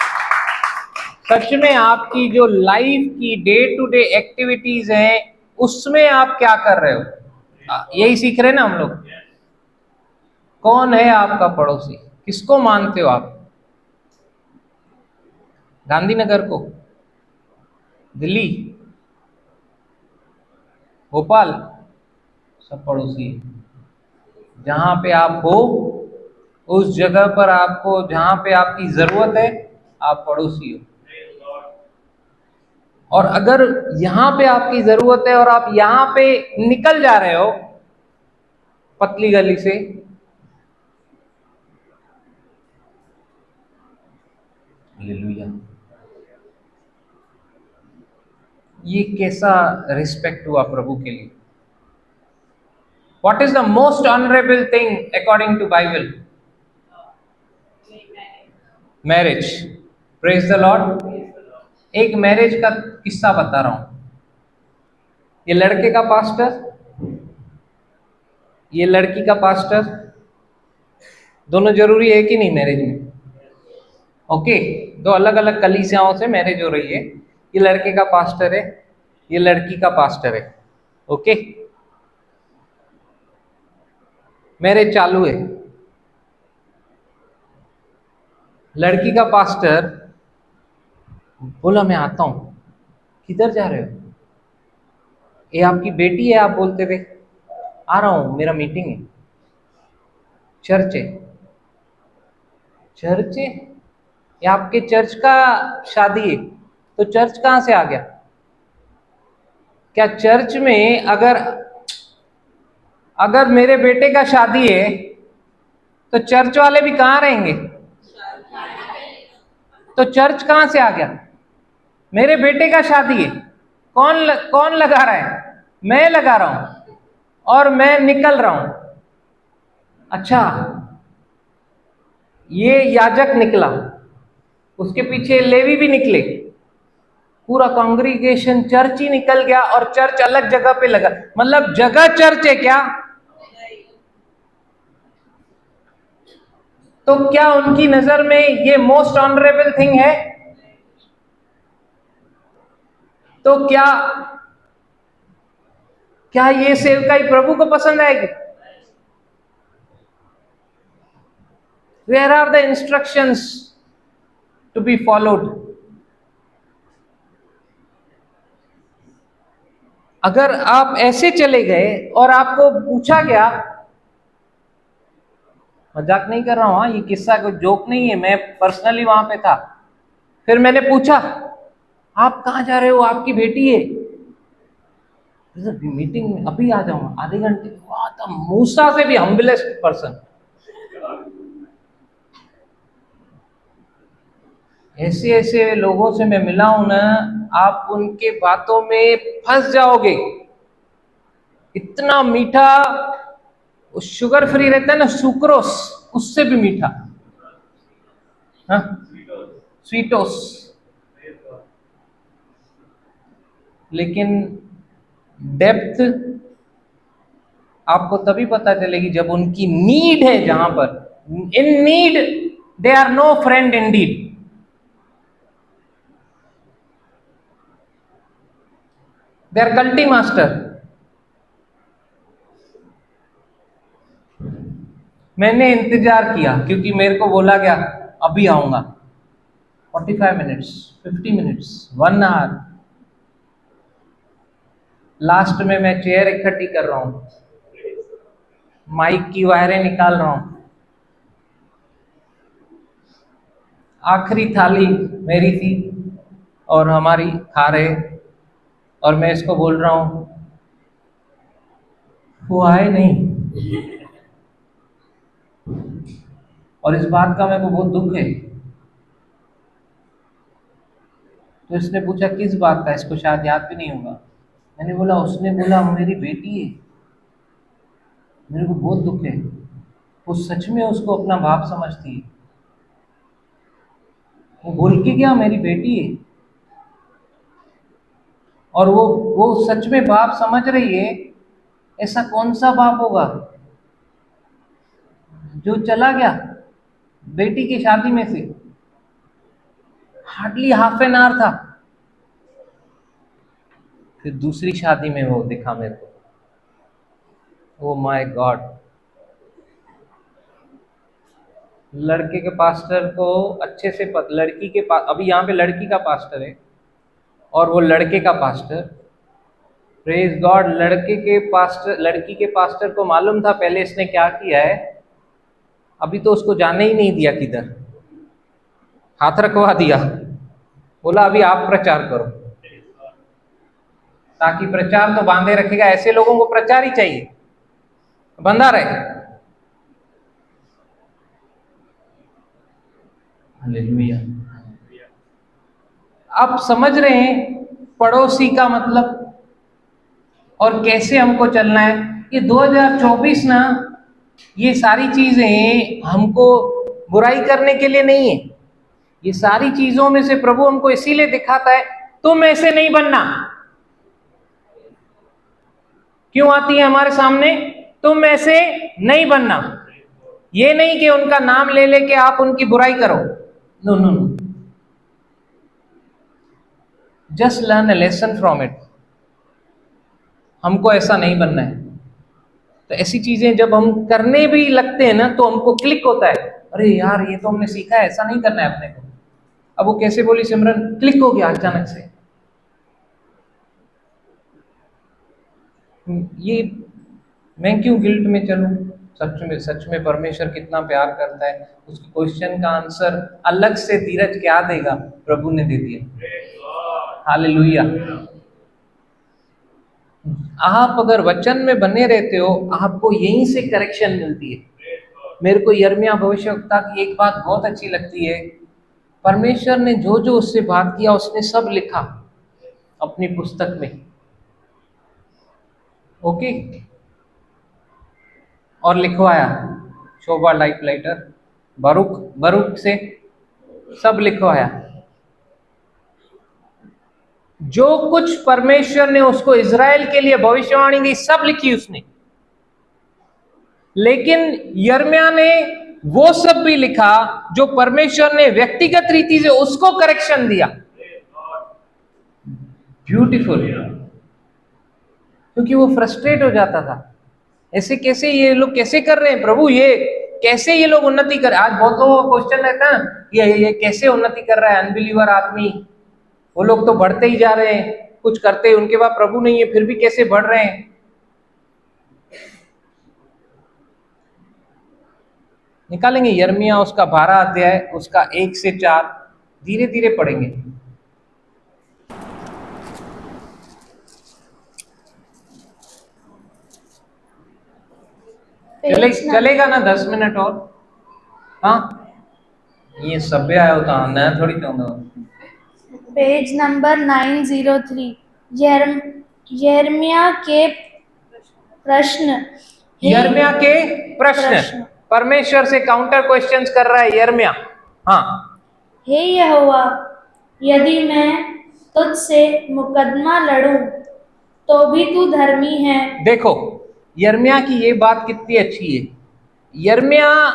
सच में आपकी जो लाइफ की डे टू डे एक्टिविटीज हैं उसमें आप क्या कर रहे हो, यही सीख रहे हैं ना हम लोग। कौन है आपका पड़ोसी? किसको मानते हो आप? गांधीनगर को, दिल्ली, भोपाल, सब पड़ोसी है। जहां पे आप हो उस जगह पर आपको, जहां पे आपकी जरूरत है, आप पड़ोसी हो। और अगर यहाँ पे आपकी जरूरत है और आप यहाँ पे निकल जा रहे हो पतली गली से, हालेलुया, ये कैसा रिस्पेक्ट हुआ प्रभु के लिए। What is the most honourable thing according to Bible? Marriage. Praise the Lord. एक मैरिज का किस्सा बता रहा हूं। ये लड़के का पास्टर, ये लड़की का पास्टर, दोनों जरूरी है कि नहीं मैरिज में? ओके, दो अलग अलग कलीसियाओं से मैरिज हो रही है। ये लड़के का पास्टर है, ये लड़की का पास्टर है। ओके, मैरिज चालू है। लड़की का पास्टर बोला मैं आता हूं। किधर जा रहे हो? ये आपकी बेटी है, आप बोलते थे। आ रहा हूं, मेरा मीटिंग है। चर्च है। चर्च है? ये आपके चर्च का शादी है, तो चर्च कहां से आ गया? क्या चर्च में अगर मेरे बेटे का शादी है तो चर्च वाले भी कहाँ रहेंगे? तो चर्च कहां से आ गया? मेरे बेटे का शादी है, कौन लगा रहा है? मैं लगा रहा हूं और मैं निकल रहा हूं। अच्छा, ये याजक निकला, उसके पीछे लेवी भी निकले, पूरा कांग्रीगेशन चर्च ही निकल गया और चर्च अलग जगह पे लगा। मतलब जगह चर्च है क्या? तो क्या उनकी नजर में ये मोस्ट ऑनरेबल थिंग है? तो क्या ये सेवकाई प्रभु को पसंद आएगी? Where are the instructions to be followed? अगर आप ऐसे चले गए और आपको पूछा गया, मजाक नहीं कर रहा हूं, ये किस्सा कोई जोक नहीं है, मैं पर्सनली वहां पे था, फिर मैंने पूछा आप कहां जा रहे हो, आपकी बेटी है, मीटिंग में, अभी आ जाऊंगा, आधे घंटे। मूसा से भी हम्बलेस्ट पर्सन। ऐसे ऐसे लोगों से मैं मिला हूं ना, आप उनके बातों में फंस जाओगे। इतना मीठा, शुगर फ्री रहता है ना, सुक्रोस, उससे भी मीठा, हाँ, स्वीटोस। लेकिन डेप्थ आपको तभी पता चलेगी जब उनकी नीड है, जहां पर in need they are no friend indeed. They are culty master. मैंने इंतजार किया क्योंकि मेरे को बोला गया अभी आऊंगा, 45 मिनट्स, 50 मिनट्स, 1 आवर। लास्ट में मैं चेयर इकट्ठी कर रहा हूं, माइक की वायरें निकाल रहा हूं, आखिरी थाली मेरी थी और हमारी खा रहे, और मैं इसको बोल रहा हूं वो आए नहीं, और इस बात का मेरे को बहुत दुख है। तो इसने पूछा किस बात का, इसको शायद याद भी नहीं होगा। मैंने बोला, उसने बोला मेरी बेटी है। मेरे को बहुत दुख है, वो सच में उसको अपना बाप समझती है। वो बोल के गया मेरी बेटी है, और वो सच में बाप समझ रही है। ऐसा कौन सा बाप होगा जो चला गया बेटी की शादी में से, हार्डली हाफ एन आवर था, फिर दूसरी शादी में वो दिखा मेरे को। Oh my God. लड़के के पास्टर को अच्छे से लड़की के पास, अभी यहाँ पे लड़की का पास्टर है और वो लड़के का पास्टर, प्रेज गॉड। लड़की के पास्टर को मालूम था पहले इसने क्या किया है, अभी तो उसको जाने ही नहीं दिया किधर, हाथ रखवा दिया, बोला अभी आप प्रचार करो, ताकि प्रचार तो बांधे रखेगा। ऐसे लोगों को प्रचार ही चाहिए, बंधा रहे। हालेलुया। आप समझ रहे हैं पड़ोसी का मतलब और कैसे हमको चलना है। ये 2024 ना, ये सारी चीजें हमको बुराई करने के लिए नहीं है, ये सारी चीजों में से प्रभु हमको इसीलिए दिखाता है तुम ऐसे नहीं बनना। क्यों आती है हमारे सामने? तुम ऐसे नहीं बनना। ये नहीं कि उनका नाम ले लेके आप उनकी बुराई करो, no no no, just learn a lesson from it. हमको ऐसा नहीं बनना है। तो ऐसी चीजें जब हम करने भी लगते हैं ना, तो हमको क्लिक होता है, अरे यार ये तो हमने सीखा है, ऐसा नहीं करना है अपने को। अब वो कैसे बोली सिमरन, क्लिक हो गया अचानक से। ये मैं क्यों गिल्ट में चलूं? सच में परमेश्वर कितना प्यार करता है। उसके क्वेश्चन का आंसर अलग से धीरज क्या देगा, प्रभु ने दे दिया। हालेलुया। आप अगर वचन में बने रहते हो, आपको यहीं से करेक्शन मिलती है। मेरे को यिर्मयाह भविष्यवक्ता की एक बात बहुत अच्छी लगती है, परमेश्वर ने जो जो उससे बात किया उसने सब लिखा अपनी पुस्तक में, ओके, और लिखवाया। शोभा टाइपराइटर, बरूक से सब लिखवाया। जो कुछ परमेश्वर ने उसको इज़राइल के लिए भविष्यवाणी दी सब लिखी उसने। लेकिन यिर्मयाह ने वो सब भी लिखा जो परमेश्वर ने व्यक्तिगत रीति से उसको करेक्शन दिया। ब्यूटीफुल, क्योंकि वो फ्रस्ट्रेट हो जाता था, ऐसे कैसे ये लोग कैसे कर रहे हैं प्रभु, ये कैसे ये लोग उन्नति कर। आज बहुत लोगों का क्वेश्चन रहता है ना, ये कैसे उन्नति कर रहा है अनबिलीवर आदमी, वो लोग तो बढ़ते ही जा रहे हैं, कुछ करते उनके बाद प्रभु नहीं है फिर भी कैसे बढ़ रहे हैं। निकालेंगे यिर्मयाह उसका 12 अध्याय उसका 1 से 4, धीरे धीरे पढ़ेंगे। चलेगा ना 10 मिनट और? हाँ, ये सभ्य आया होता नया थोड़ी चाहूंगा। पेज नंबर 903, यिर्मयाह के प्रश्न। यिर्मयाह के प्रश्न, परमेश्वर से काउंटर क्वेश्चंस कर रहा है यिर्मयाह। हाँ, हे यहोवा, यदि मैं तुझसे मुकदमा लड़ूं तो भी तू धर्मी है। देखो यिर्मयाह की ये बात कितनी अच्छी है। यिर्मयाह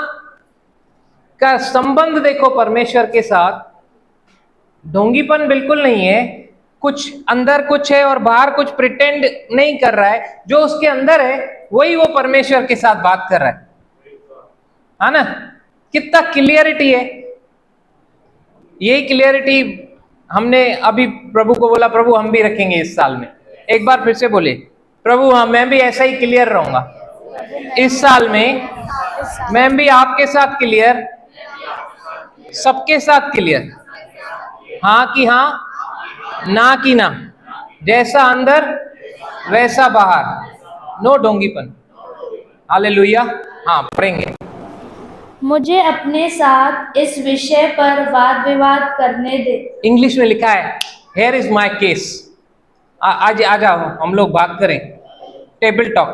का संबंध देखो परमेश्वर के साथ, ढोंगीपन बिल्कुल नहीं है, कुछ अंदर कुछ है और बाहर कुछ प्रिटेंड नहीं कर रहा है, जो उसके अंदर है वही वो परमेश्वर के साथ बात कर रहा है ना। कितना क्लियरिटी है। यही क्लियरिटी हमने अभी प्रभु को बोला, प्रभु हम भी रखेंगे इस साल में। एक बार फिर से बोले, प्रभु हाँ मैं भी ऐसा ही क्लियर रहूंगा इस साल में, मैं भी आपके साथ क्लियर, सबके साथ क्लियर, हाँ कि हाँ, ना कि ना, जैसा अंदर वैसा बाहर, नो ढोंगीपन। हालेलुया। हाँ पढ़ेंगे। मुझे अपने साथ इस विषय पर वाद विवाद करने दे। इंग्लिश में लिखा है, हेयर इज माई केस। आज आ जाओ हम लोग बात करें, table talk.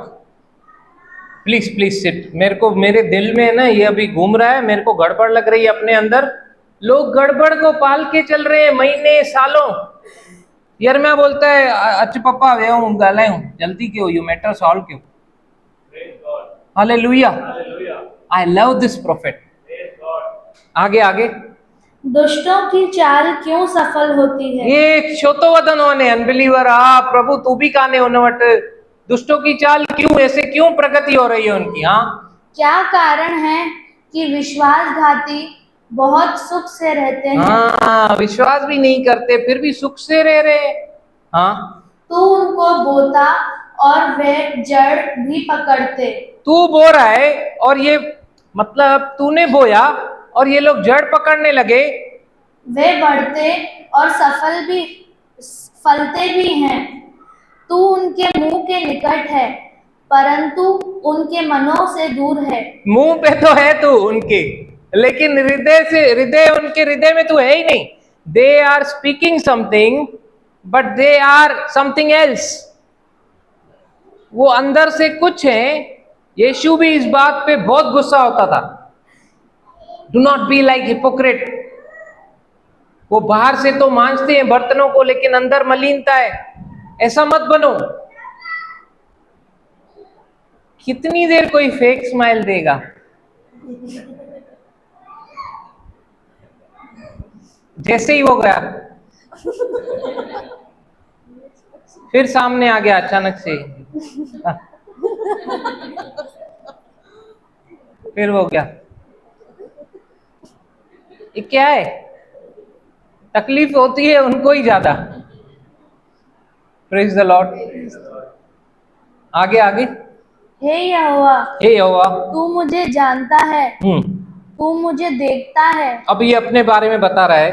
Please please sit. मेरे को मेरे दिल में ना ये अभी घूम रहा है, मेरे को गड़बड़ लग रही है अपने अंदर। लोग गड़बड़ को पाल के चल रहे हैं महीने सालों। यिर्मयाह बोलता है अच्छा पप्पा वे हूं गाले हूं, जल्दी क्यों, यू मैटर सॉल्व क्यों। Hallelujah, I love this prophet. आगे आगे, दुष्टों की चाल क्यों सफल होती है। ये शोतोवदन होने अनबिलीवर, हाँ प्रभु तू भी काने होनवट, दुष्टों की चाल क्यों, ऐसे क्यों प्रगति हो रही है उनकी। हाँ, क्या कारण है कि विश्वासघाती बहुत सुख से रहते हैं। हाँ विश्वास भी नहीं करते फिर भी सुख से रह रहे। हाँ, तू उनको बोता और वे जड़ भी पकड़ते। तू बो रहा है और ये मतलब तूने बोया और ये लोग जड़ पकड़ने लगे। वे बढ़ते और फलते भी हैं। तू उनके मुंह के निकट है परंतु उनके मनों से दूर है। मुंह पे तो है तू उनके, लेकिन हृदय उनके हृदय में तू है ही नहीं। They are speaking something but they are something else. वो अंदर से कुछ है। यीशु भी इस बात पे बहुत गुस्सा होता था, do not be like hypocrite. वो बाहर से तो मांझते हैं बर्तनों को लेकिन अंदर मलिनता है, ऐसा मत बनो। कितनी देर कोई फेक स्माइल देगा। जैसे ही वो गया फिर सामने आ गया अचानक से। फिर वो गया। ये क्या है, तकलीफ होती है उनको ही ज्यादा। Praise the Lord. आगे आगे, हे यहोवा, हे यहोवा, तू मुझे जानता है, तू मुझे देखता है। अब ये अपने बारे में बता रहा है,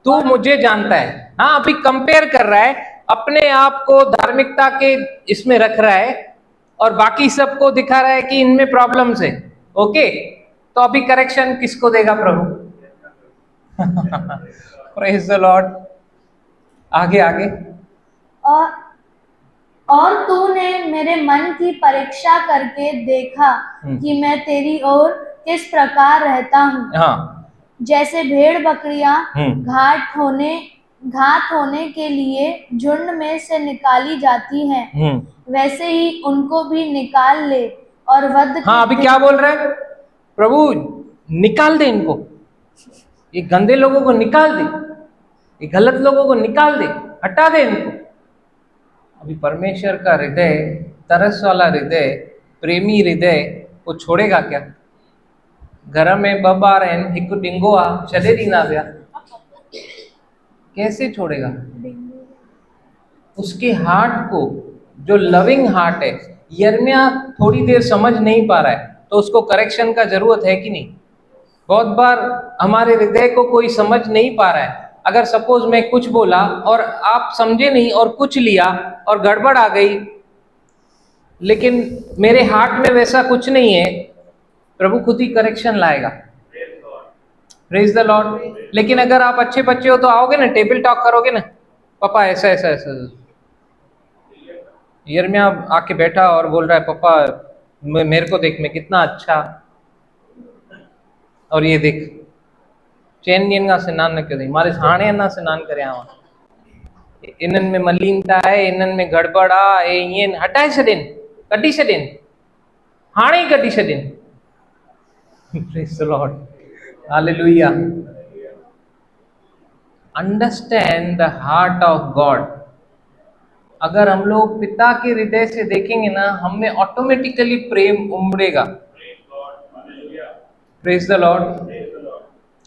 तू मुझे जानता है। हाँ, अभी कंपेयर कर रहा है, अपने आप को धार्मिकता के इसमें रख रहा है और बाकी सबको दिखा रहा है कि इनमें प्रॉब्लम्स है। ओके, तो अभी करेक्शन किसको देगा प्रभु। Praise the Lord. आगे आगे, और तूने मेरे मन की परीक्षा करके देखा कि मैं तेरी ओर किस प्रकार रहता हूँ। हाँ, जैसे भेड़ बकरियां घाट होने घात होने के लिए झुंड में से निकाली जाती हैं, वैसे ही उनको भी निकाल ले और वध के हाँ, अभी क्या बोल रहा है प्रभु? निकाल दे इनको, ये गंदे लोगों को निकाल दे, ये गलत लोगों को निकाल दे, हटा दे इनको। अभी परमेश्वर का हृदय, तरस वाला हृदय, प्रेमी हृदय वो छोड़ेगा क्या? घर में बबार हिकु डिंगोआ छॾे ॾींदा पिया, कैसे छोड़ेगा? उसके हार्ट को, जो लविंग हार्ट है, यिर्मयाह थोड़ी देर समझ नहीं पा रहा है तो उसको करेक्शन का जरूरत है कि नहीं? बहुत बार हमारे हृदय को कोई समझ नहीं पा रहा है। अगर सपोज मैं कुछ बोला और आप समझे नहीं और कुछ लिया और गड़बड़ आ गई, लेकिन मेरे हार्ट में वैसा कुछ नहीं है, प्रभु खुद ही करेक्शन लाएगा। Praise the Lord. लेकिन अगर आप अच्छे बच्चे हो तो आओगे ना, टेबल टॉक करोगे ना, पापा ऐसा ऐसा ऐसा। यिर्मयाह आके बैठा और बोल रहा है, पापा मेरे को देख, मैं कितना अच्छा, और ये देख चैन का स्नान न करे, मारे हाणे ना स्नान करे आवा, इन्हन में मलिनता है, इन्हन में गड़बड़ आ, ये हटाए छॾेन, कढी छॾेन, हाणे ही कढी छॾेन। Praise the Lord, hallelujah. Understand the heart of God. अगर हम लोग पिता के हृदय से देखेंगे ना, हम में ऑटोमेटिकली प्रेम उमड़ेगा। Praise the Lord.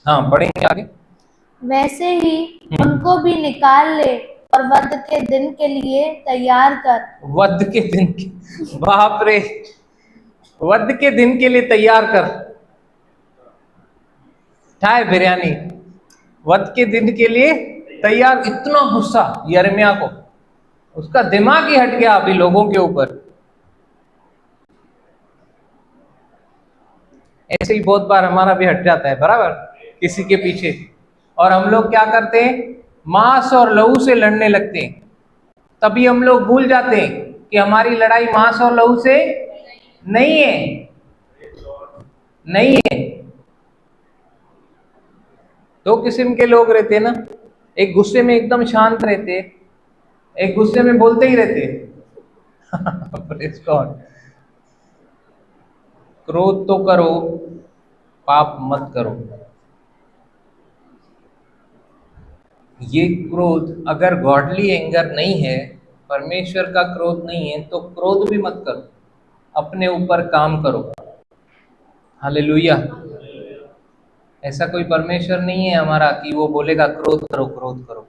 हाँ, पढ़ेंगे आगे। वैसे ही उनको भी निकाल ले और वध के दिन के लिए तैयार कर। वध के दिन के, बाप रे, वध के दिन के लिए तैयार कर। ठाए बिरयानी, वध के दिन के लिए तैयार। इतना गुस्सा यिर्मयाह को, उसका दिमाग ही हट गया अभी लोगों के ऊपर। ऐसे ही बहुत बार हमारा भी हट जाता है, बराबर, किसी के पीछे, और हम लोग क्या करते हैं, मांस और लहू से लड़ने लगते हैं। तभी हम लोग भूल जाते हैं कि हमारी लड़ाई मांस और लहू से नहीं है, नहीं है। दो किस्म के लोग रहते हैं ना, एक गुस्से में एकदम शांत रहते, एक गुस्से में बोलते ही रहते। Praise God. क्रोध तो करो, पाप मत करो। ये क्रोध अगर गॉडली एंगर नहीं है, परमेश्वर का क्रोध नहीं है, तो क्रोध भी मत करो, अपने ऊपर काम करो। हालेलुया। ऐसा कोई परमेश्वर नहीं है हमारा कि वो बोलेगा क्रोध करो क्रोध करो।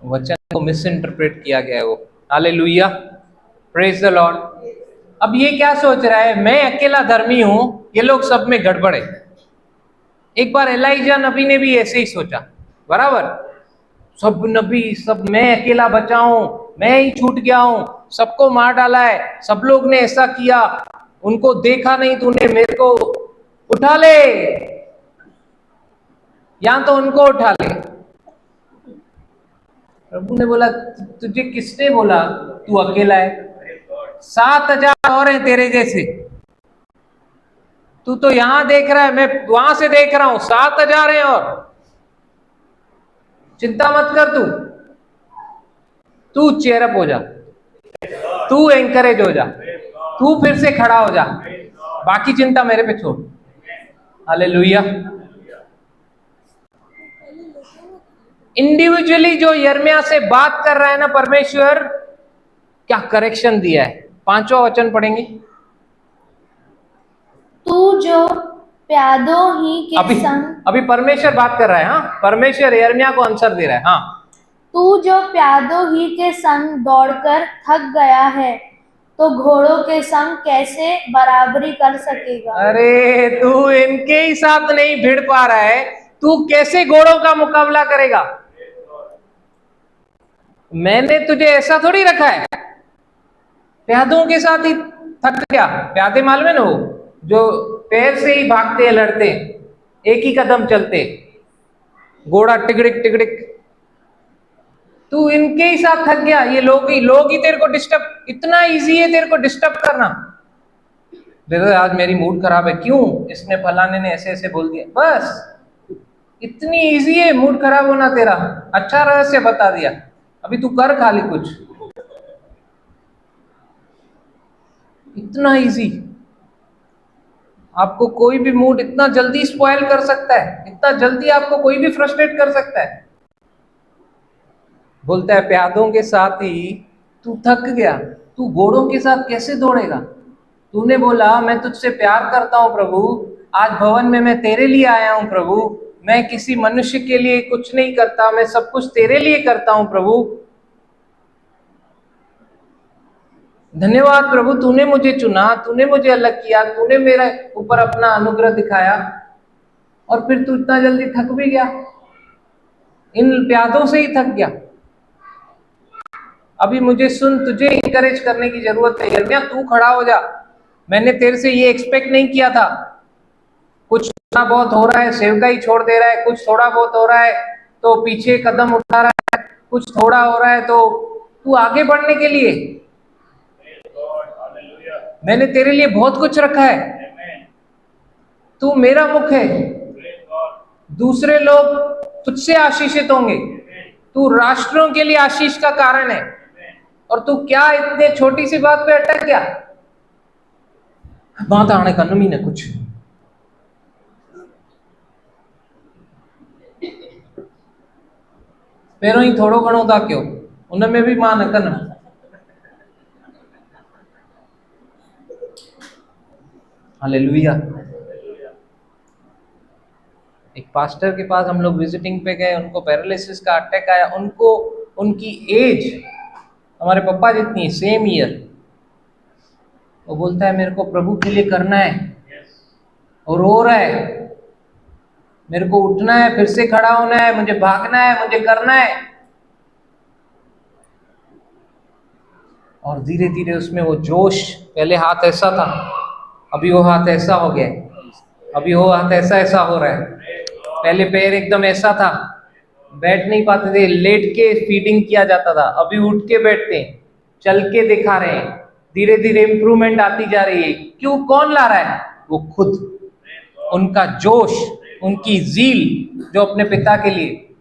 वचन को मिस इंटरप्रेट किया गया है वो। Hallelujah, praise the Lord. अब ये क्या सोच रहा है, मैं अकेला धर्मी हूं, ये लोग सब में गड़बड़ है। एक बार एलाइजा नबी ने भी ऐसे ही सोचा, बराबर, सब नबी, सब मैं अकेला बचा हूं, मैं ही छूट गया हूं, सबको मार डाला है, सब लोग ने ऐसा किया, उनको देखा नहीं तूने, मेरे को उठा ले, या तो उनको उठा ले। प्रभु ने बोला, तुझे किसने बोला तू अकेला है? 7,000 और हैं तेरे जैसे। तू तो यहां देख रहा है, मैं वहां से देख रहा हूं, 7,000 हैं और। चिंता मत कर, तू चेयरअप हो जा, तू एंकरेज हो जा, तू फिर से खड़ा हो जा, बाकी चिंता मेरे पे छोड़। हालेलुया। इंडिविजुअली जो यिर्मयाह से बात कर रहा है ना परमेश्वर, क्या करेक्शन दिया है। 5वां वचन पढ़ेंगे। तू जो प्यादों ही के संग, अभी परमेश्वर बात कर रहा है। हाँ, परमेश्वर यिर्मयाह को आंसर दे रहा है। हाँ, तू जो प्यादों ही के संग दौड़कर थक गया है, तो घोड़ों के संग कैसे बराबरी कर सकेगा? अरे तू इनके ही साथ नहीं भिड़ पा रहा है, तू कैसे घोड़ों का मुकाबला करेगा? मैंने तुझे ऐसा थोड़ी रखा है, प्यादों के साथ ही थक गया। प्यादे मालूम है ना, वो जो पैर से ही भागते हैं, लड़ते, एक ही कदम चलते, घोड़ा टिकड़िक टिकड़िक। तू इनके ही साथ थक गया। ये लोग ही तेरे को डिस्टर्ब, इतना इजी है तेरे को डिस्टर्ब करना। देखो आज मेरी मूड खराब है, क्यों? इसने फलाने ने ऐसे ऐसे बोल दिया, बस इतनी इजी है मूड खराब होना तेरा। अच्छा रहस्य बता दिया, अभी तू कर खाली कुछ। इतना इजी। आपको कोई भी मूड इतना जल्दी स्पॉइल कर सकता है, इतना जल्दी आपको कोई भी फ्रस्ट्रेट कर सकता है। बोलता है प्यादों के साथ ही तू थक गया, तू घोड़ों के साथ कैसे दौड़ेगा। तूने बोला मैं तुझसे प्यार करता हूं प्रभु, आज भवन में मैं तेरे लिए आया हूं प्रभु, मैं किसी मनुष्य के लिए कुछ नहीं करता, मैं सब कुछ तेरे लिए करता हूं प्रभु। धन्यवाद प्रभु, तूने मुझे चुना, तूने मुझे अलग किया, तूने मेरे ऊपर अपना अनुग्रह दिखाया, और फिर तू इतना जल्दी थक भी गया, इन प्यादों से ही थक गया। अभी मुझे सुन, तुझे इंकरेज करने की जरूरत है। यर्मिया तू खड़ा हो जा, मैंने तेरे से ये एक्सपेक्ट नहीं किया था। कुछ थोड़ा बहुत हो रहा है सेवका ही छोड़ दे रहा है, कुछ थोड़ा बहुत हो रहा है तो पीछे कदम उठा रहा है, कुछ थोड़ा हो रहा है तो तू आगे बढ़ने के लिए मैंने तेरे लिए बहुत कुछ रखा है। तू मेरा मुख है, दूसरे लोग तुझसे आशीषित होंगे, तू राष्ट्रों के लिए आशीष का कारण है, और तू क्या इतने छोटी सी बात पे अटक गया। बात आने का नमी ने कुछ पहिरों ही थोड़ो घणो था क्यों, उनमें भी मां न कन। हालेलुया। एक पास्टर के पास हम लोग विजिटिंग पे गए, उनको पैरालिसिस का अटैक आया, उनको उनकी एज हमारे पापा जितनी, सेम ईयर। वो बोलता है मेरे को प्रभु के लिए करना है, और रो रहा है, मेरे को उठना है, फिर से खड़ा होना है, मुझे भागना है, मुझे करना है। और धीरे धीरे उसमें वो जोश, पहले हाथ ऐसा था, अभी वो हाथ ऐसा हो गया, अभी वो हाथ ऐसा ऐसा हो रहा है। पहले पैर एकदम ऐसा था, बैठ नहीं पाते थे, लेट के फीडिंग किया जाता था, अभी उठ के बैठते हैं, चल के दिखा रहे हैं, धीरे धीरे इंप्रूवमेंट आती जा रही है। क्यों, कौन ला रहा है? वो खुद, उनका जोश, उनकी जील जो अपने पिता के लिए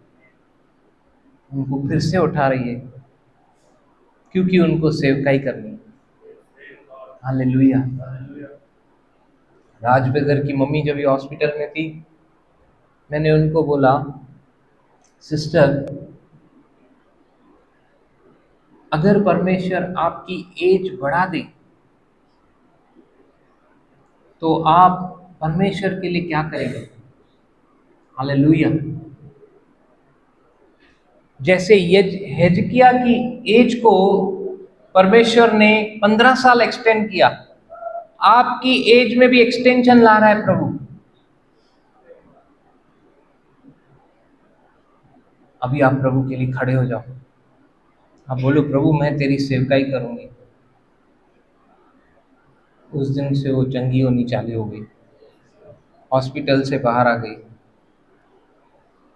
उनको फिर से उठा रही है, क्योंकि उनको सेवकाई करनी है। हालेलुया। राज ब्रदर की मम्मी जब ये हॉस्पिटल में थी, मैंने उनको बोला सिस्टर, अगर परमेश्वर आपकी एज बढ़ा दे तो आप परमेश्वर के लिए क्या करेंगे? हालेलुया। जैसे हिजकिय्याह की एज को परमेश्वर ने 15 साल एक्सटेंड किया, आपकी एज में भी एक्सटेंशन ला रहा है प्रभु। अभी आप प्रभु के लिए खड़े हो जाओ, आप बोलो प्रभु मैं तेरी सेवकाई करूंगी। उस दिन से वो चंगी होनी चालू हो गई, हॉस्पिटल से बाहर आ गई।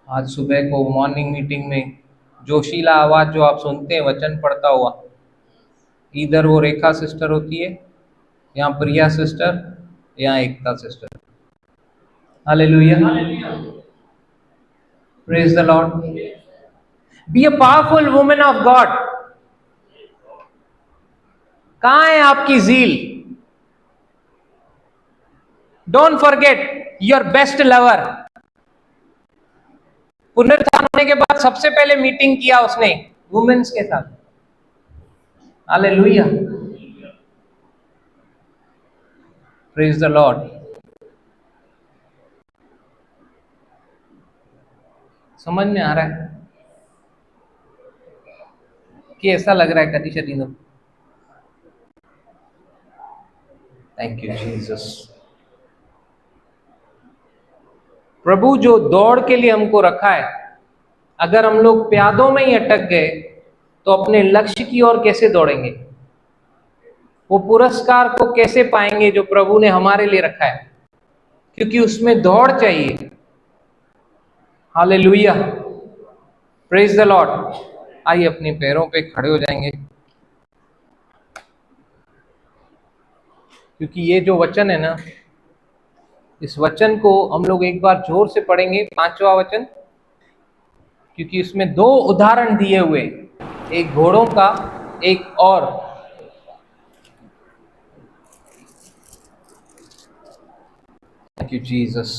आज सुबह को मॉर्निंग मीटिंग में जोशीला आवाज जो आप सुनते हैं वचन पढ़ता हुआ, इधर वो रेखा सिस्टर होती है, यहाँ प्रिया सिस्टर, यहाँ Ekta sister. Hallelujah, praise the Lord. Be a powerful woman of God. कहाँ है आपकी zeal? Don't forget your best lover. पुनरुत्थान होने के बाद सबसे पहले मीटिंग किया उसने वुमेन्स के साथ। Hallelujah, praise the Lord. समझ में आ रहा है कि ऐसा लग रहा है कदी शरीर? Thank you Jesus. प्रभु जो दौड़ के लिए हमको रखा है, अगर हम लोग प्यादों में ही अटक गए तो अपने लक्ष्य की ओर कैसे दौड़ेंगे? वो पुरस्कार को कैसे पाएंगे जो प्रभु ने हमारे लिए रखा है? क्योंकि उसमें दौड़ चाहिए। Hallelujah, praise the Lord. आइए अपने पैरों पे खड़े हो जाएंगे, क्योंकि ये जो वचन है ना, इस वचन को हम लोग एक बार जोर से पढ़ेंगे, 5वां वचन, क्योंकि उसमें 2 उदाहरण दिए हुए, एक घोड़ों का, एक और थैंक यू जीसस।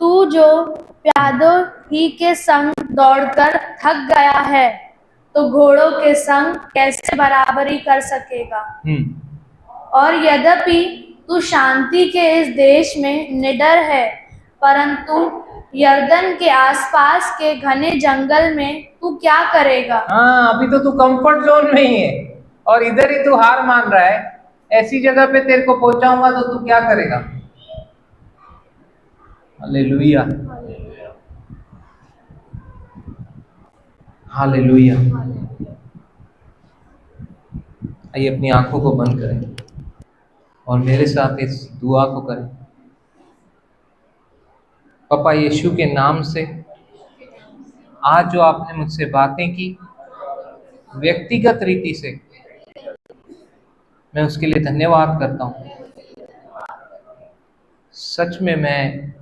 तू जो प्यादों ही के संग दौड़कर थक गया है, तो घोड़ों के संग कैसे बराबरी कर सकेगा। और यद्यपि तू शांति के इस देश में निडर है, परंतु यर्दन के आसपास के घने जंगल में तू क्या करेगा। हाँ, अभी तो तू कंफर्ट जोन में ही है और इधर ही तू हार मान रहा है। ऐसी जगह पे तेरे को पहुंचाऊंगा तो तू क्या करेगा। Hallelujah, hallelujah. आइए अपनी आंखों को बंद करें और मेरे साथ इस दुआ को करें। पापा यीशु के नाम से आज जो आपने मुझसे बातें की व्यक्तिगत रीति से, मैं उसके लिए धन्यवाद करता हूँ। सच में मैं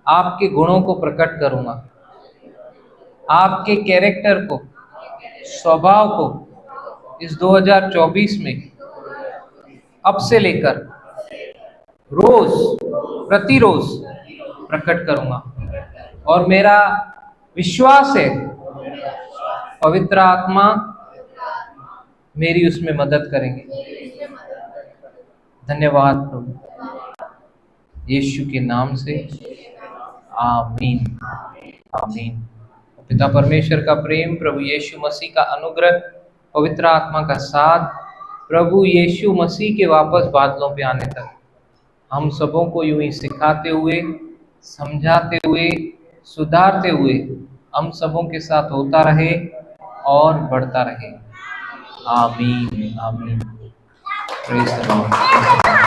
आपके गुणों को प्रकट करूँगा, आपके कैरेक्टर को, स्वभाव को इस 2024 में अब से लेकर रोज, प्रतिरोज प्रकट करूँगा। और मेरा विश्वास है पवित्र आत्मा मेरी उसमें मदद करेंगे। धन्यवाद प्रभु, यीशु के नाम से, आमीन, आमीन। पिता परमेश्वर का प्रेम, प्रभु यीशु मसीह का अनुग्रह, पवित्र आत्मा का साथ, प्रभु यीशु मसीह के वापस बादलों पे आने तक हम सबों को यूं ही सिखाते हुए, समझाते हुए, सुधारते हुए हम सबों के साथ होता रहे और बढ़ता रहे। आमीन, आमीन। Praise the Lord.